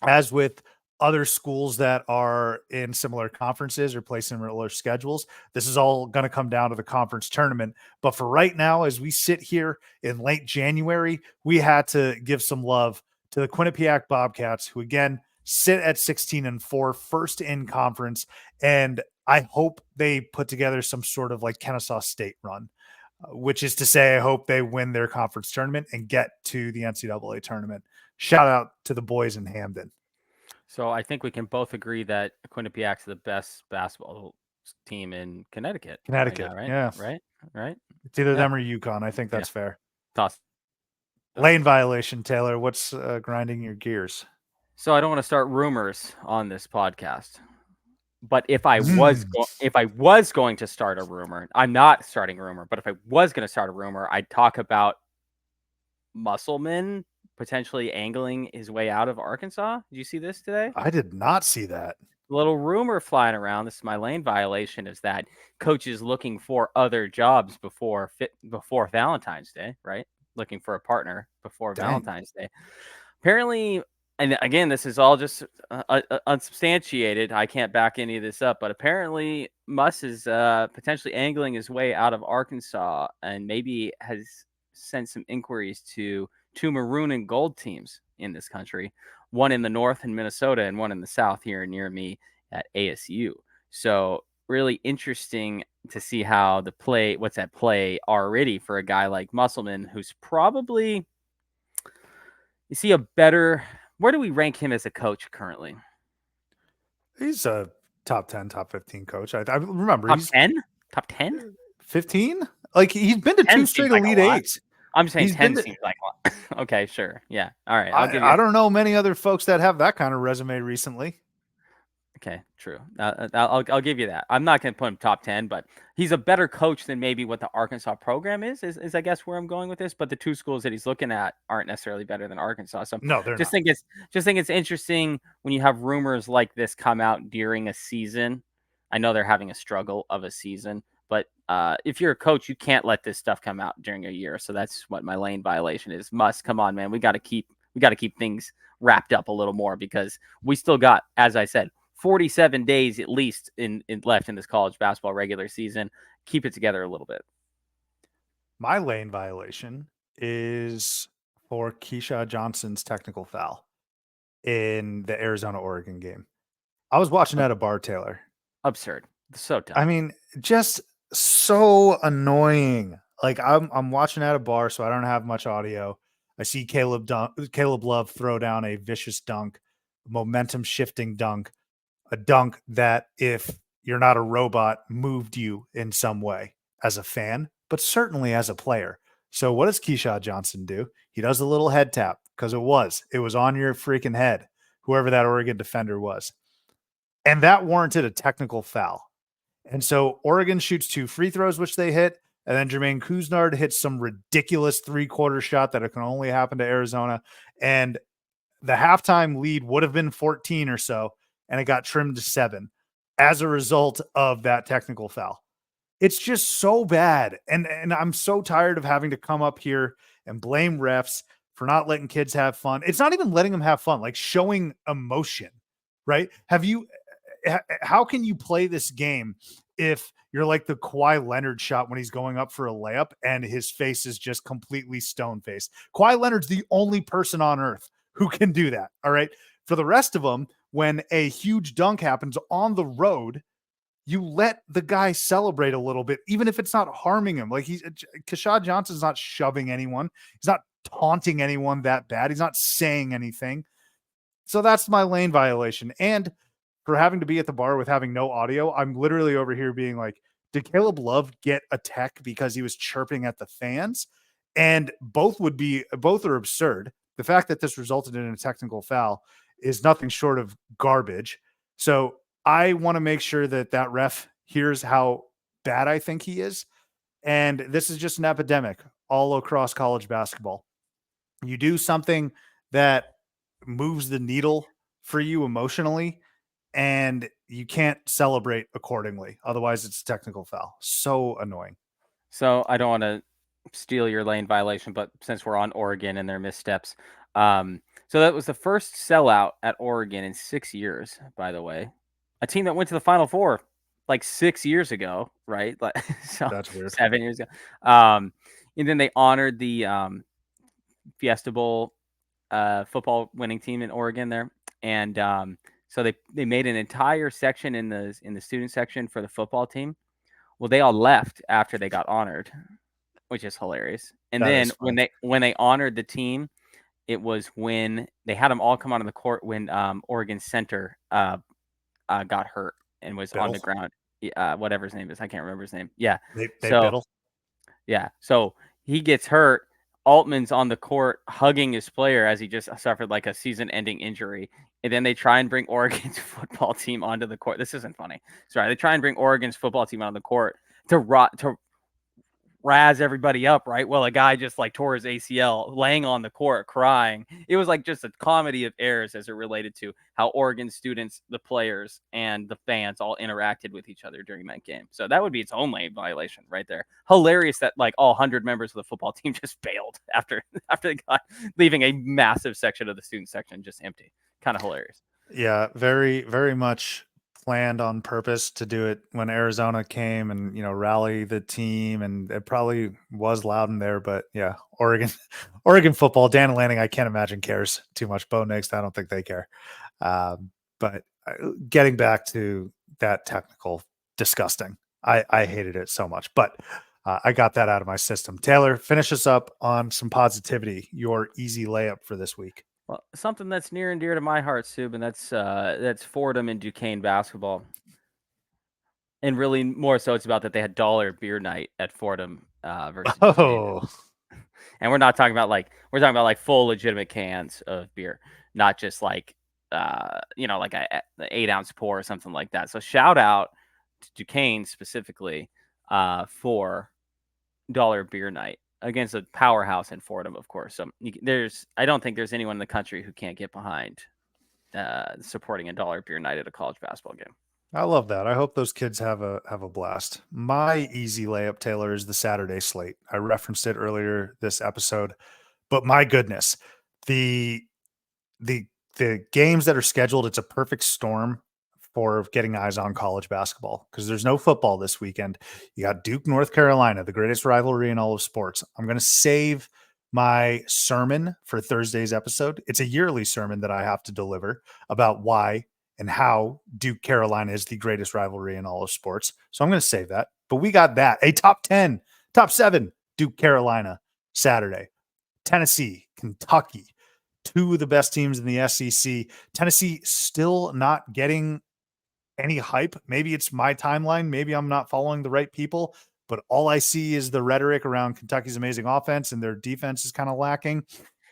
as with other schools that are in similar conferences or play similar schedules, this is all going to come down to the conference tournament. But for right now, as we sit here in late January, we had to give some love to the Quinnipiac Bobcats, who again sit at 16-4, first in conference. And I hope they put together some sort of like Kennesaw State run, which is to say, I hope they win their conference tournament and get to the NCAA tournament. Shout out to the boys in Hamden. So I think we can both agree that Quinnipiac's the best basketball team in Connecticut. Right now, right? Yeah. Right. It's either them or UConn. I think that's fair. Toss. Lane violation, Taylor. What's grinding your gears? So I don't want to start rumors on this podcast, But if I was going to start a rumor, I'm not starting a rumor, but if I was going to start a rumor, I'd talk about Musselman potentially angling his way out of Arkansas. Did you see this today? I did not see that. Little rumor flying around. This is my lane violation. Is that coaches looking for other jobs before Valentine's Day, right? Looking for a partner before Valentine's Day. Apparently, and again, this is all just unsubstantiated. I can't back any of this up, but apparently, Muss is potentially angling his way out of Arkansas, and maybe has sent some inquiries to two maroon and gold teams in this country, one in the north in Minnesota and one in the south here near me at ASU. So really interesting to see how what's at play already for a guy like Musselman, who's probably, where do we rank him as a coach currently? He's a top 10, top 15 coach. I remember top 10, top 10, 15. Like he's been to 2 straight Elite Eights. I'm saying 10 seems like a lot. Okay, sure. Yeah. All right. I don't know many other folks that have that kind of resume recently. Okay, true. I'll give you that. I'm not going to put him top 10, but he's a better coach than maybe what the Arkansas program is I guess where I'm going with this. But the two schools that he's looking at aren't necessarily better than Arkansas. So no, they're just not. think it's interesting when you have rumors like this come out during a season. I know they're having a struggle of a season, but if you're a coach, you can't let this stuff come out during a year. So that's what my lane violation is. Come on, man. We got to keep things wrapped up a little more, because we still got, as I said, 47 days at least in left in this college basketball regular season. Keep it together a little bit. My lane violation is for Keyshawn Johnson's technical foul in the Arizona-Oregon game. I was watching at a bar, Taylor. Absurd. So dumb. I mean, just so annoying. Like I'm watching at a bar, so I don't have much audio. I see Caleb Love throw down a vicious dunk, momentum shifting dunk, a dunk that, if you're not a robot, moved you in some way as a fan, but certainly as a player. So what does Keyshawn Johnson do? He does a little head tap, because it was on your freaking head, whoever that Oregon defender was. And that warranted a technical foul. And so Oregon shoots 2 free throws, which they hit. And then Jermaine Couisnard hits some ridiculous 3-quarter shot that it can only happen to Arizona. And the halftime lead would have been 14 or so, and it got trimmed to 7 as a result of that technical foul. It's just so bad. And I'm so tired of having to come up here and blame refs for not letting kids have fun. It's not even letting them have fun, like showing emotion, right? How can you play this game if you're like the Kawhi Leonard shot when he's going up for a layup and his face is just completely stone-faced? Kawhi Leonard's the only person on earth who can do that, all right? For the rest of them, when a huge dunk happens on the road, you let the guy celebrate a little bit, even if it's not harming him. Like Keyshawn Johnson's not shoving anyone. He's not taunting anyone that bad. He's not saying anything. So that's my lane violation. And for having to be at the bar with having no audio, I'm literally over here being like, did Caleb Love get a tech because he was chirping at the fans? And both are absurd. The fact that this resulted in a technical foul is nothing short of garbage. So I want to make sure that ref hears how bad I think he is. And this is just an epidemic all across college basketball. You do something that moves the needle for you emotionally, and you can't celebrate accordingly. Otherwise, it's a technical foul. So annoying. So I don't want to steal your lane violation, but since we're on Oregon and their missteps, so that was the first sellout at Oregon in 6 years, by the way. A team that went to the Final Four like 6 years ago, right? Like, so that's weird. 7 years ago. And then they honored the Fiesta Bowl football winning team in Oregon there, and so they made an entire section in the student section for the football team. Well, they all left after they got honored, which is hilarious. And then when they honored the team, it was when they had them all come onto the court when Oregon center got hurt and was on the ground. Whatever his name is, I can't remember his name. Yeah, Biddle. Yeah, so he gets hurt. Altman's on the court hugging his player as he just suffered like a season-ending injury. And then they try and bring Oregon's football team onto the court. This isn't funny. Sorry. They try and bring Oregon's football team onto the court to razz everybody up, right? Well, a guy just like tore his ACL laying on the court crying. It was like just a comedy of errors as it related to how Oregon students, the players, and the fans all interacted with each other during that game. So that would be its own lane violation right there. Hilarious that like all 100 members of the football team just bailed after they got leaving a massive section of the student section just empty. Kind of hilarious. Yeah, very, very much planned on purpose to do it when Arizona came and, rally the team. And it probably was loud in there, but yeah, Oregon football, Dan Lanning, I can't imagine cares too much. Bo Nix, I don't think they care. But getting back to that technical, disgusting. I hated it so much, but I got that out of my system. Taylor, finish us up on some positivity, your easy layup for this week. Well, something that's near and dear to my heart, Sub, and that's Fordham and Duquesne basketball. And really more so it's about that they had dollar beer night at Fordham versus Duquesne. And we're talking about full legitimate cans of beer, not just like like an 8-ounce pour or something like that. So shout out to Duquesne specifically for dollar beer night against a powerhouse in Fordham, of course. So I don't think there's anyone in the country who can't get behind supporting a dollar beer night at a college basketball game. I love that. I hope those kids have a blast. My easy layup, Taylor, is the Saturday slate. I referenced it earlier this episode, but my goodness, the games that are scheduled, it's a perfect storm for getting eyes on college basketball because there's no football this weekend. You got Duke, North Carolina, the greatest rivalry in all of sports. I'm going to save my sermon for Thursday's episode. It's a yearly sermon that I have to deliver about why and how Duke Carolina is the greatest rivalry in all of sports. So I'm going to save that. But we got that. A top 7 Duke Carolina Saturday. Tennessee, Kentucky, two of the best teams in the SEC. Tennessee still not getting any hype. Maybe it's my timeline. Maybe I'm not following the right people, but all I see is the rhetoric around Kentucky's amazing offense and their defense is kind of lacking.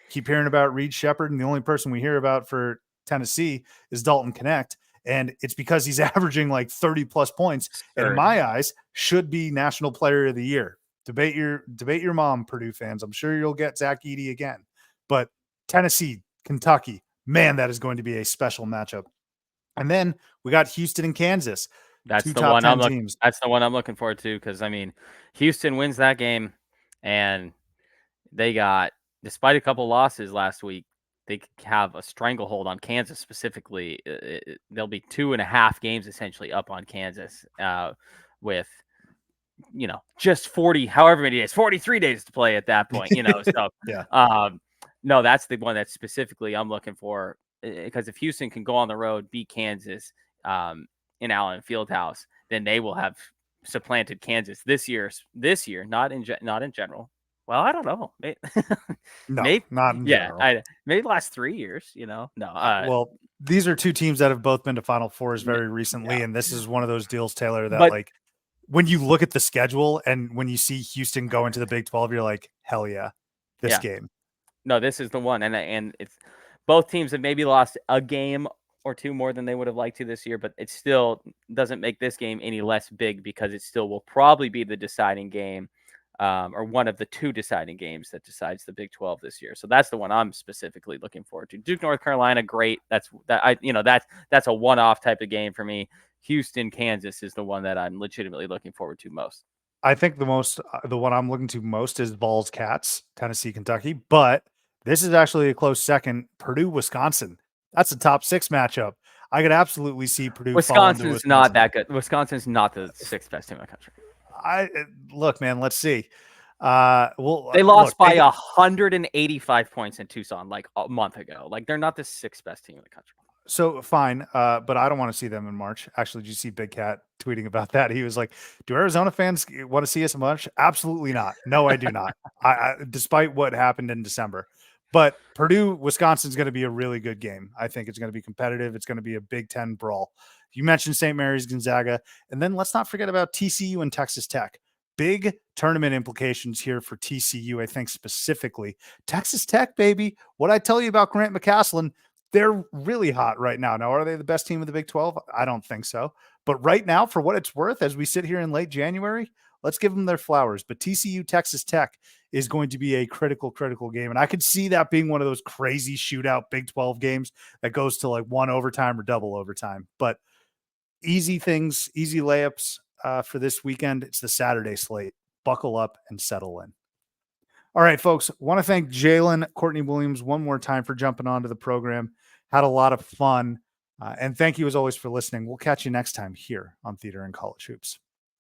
Keep hearing about Reed Shepherd, and the only person we hear about for Tennessee is Dalton Connect. And it's because he's averaging like 30 plus points. Sure. And in my eyes, should be National Player of the Year. Debate your mom, Purdue fans. I'm sure you'll get Zach Edey again. But Tennessee, Kentucky, man, that is going to be a special matchup. And then we got Houston and Kansas. That's the one I'm looking forward to because, Houston wins that game, and they got, despite a couple losses last week, they have a stranglehold on Kansas specifically. They'll be 2.5 games essentially up on Kansas with, just 43 days to play at that point, So, yeah. No, that's the one that specifically I'm looking for because if Houston can go on the road, beat Kansas in Allen Fieldhouse, then they will have supplanted Kansas this year, not in general. Well, I don't know. No, maybe not in general. Maybe the last 3 years, No. Well, these are two teams that have both been to Final Fours very recently, and this is one of those deals, Taylor, that when you look at the schedule and when you see Houston go into the Big 12, you're like, hell yeah, this game. No, this is the one, and it's both teams have maybe lost a game or two more than they would have liked to this year, but it still doesn't make this game any less big because it still will probably be the deciding game. Or one of the two deciding games that decides the Big 12 this year. So that's the one I'm specifically looking forward to. Duke, North Carolina, great. That's a one-off type of game for me. Houston, Kansas is the one that I'm legitimately looking forward to most. I think the one I'm looking to most is Vols Cats, Tennessee, Kentucky, but this is actually a close second. Purdue, Wisconsin. That's a top 6 matchup. I could absolutely see Purdue. Wisconsin's not that good. Wisconsin's not the 6th best team in the country. Look, man, let's see. They lost by 185 points in Tucson like a month ago. Like they're not the 6th best team in the country. So fine, but I don't want to see them in March. Actually, did you see Big Cat tweeting about that? He was like, "Do Arizona fans want to see us in March?" Absolutely not. No, I do not. I despite what happened in December. But Purdue, Wisconsin is going to be a really good game. I think it's going to be competitive. It's going to be a Big Ten brawl. You mentioned St. Mary's, Gonzaga, and then let's not forget about TCU and Texas Tech. big tournament implications here for TCU, I think specifically. Texas Tech, baby. What I tell you about Grant McCasland, they're really hot right now. Now, are they the best team of the Big 12? I don't think so. But right now, for what it's worth, as we sit here in late January, let's give them their flowers. But TCU Texas Tech is going to be a critical game. And I could see that being one of those crazy shootout Big 12 games that goes to like one overtime or double overtime. But easy things, easy layups for this weekend. It's the Saturday slate. Buckle up and settle in. All right, folks, want to thank Jalen Courtney-Williams one more time for jumping onto the program. Had a lot of fun. And thank you, as always, for listening. We'll catch you next time here on Theater and College Hoops.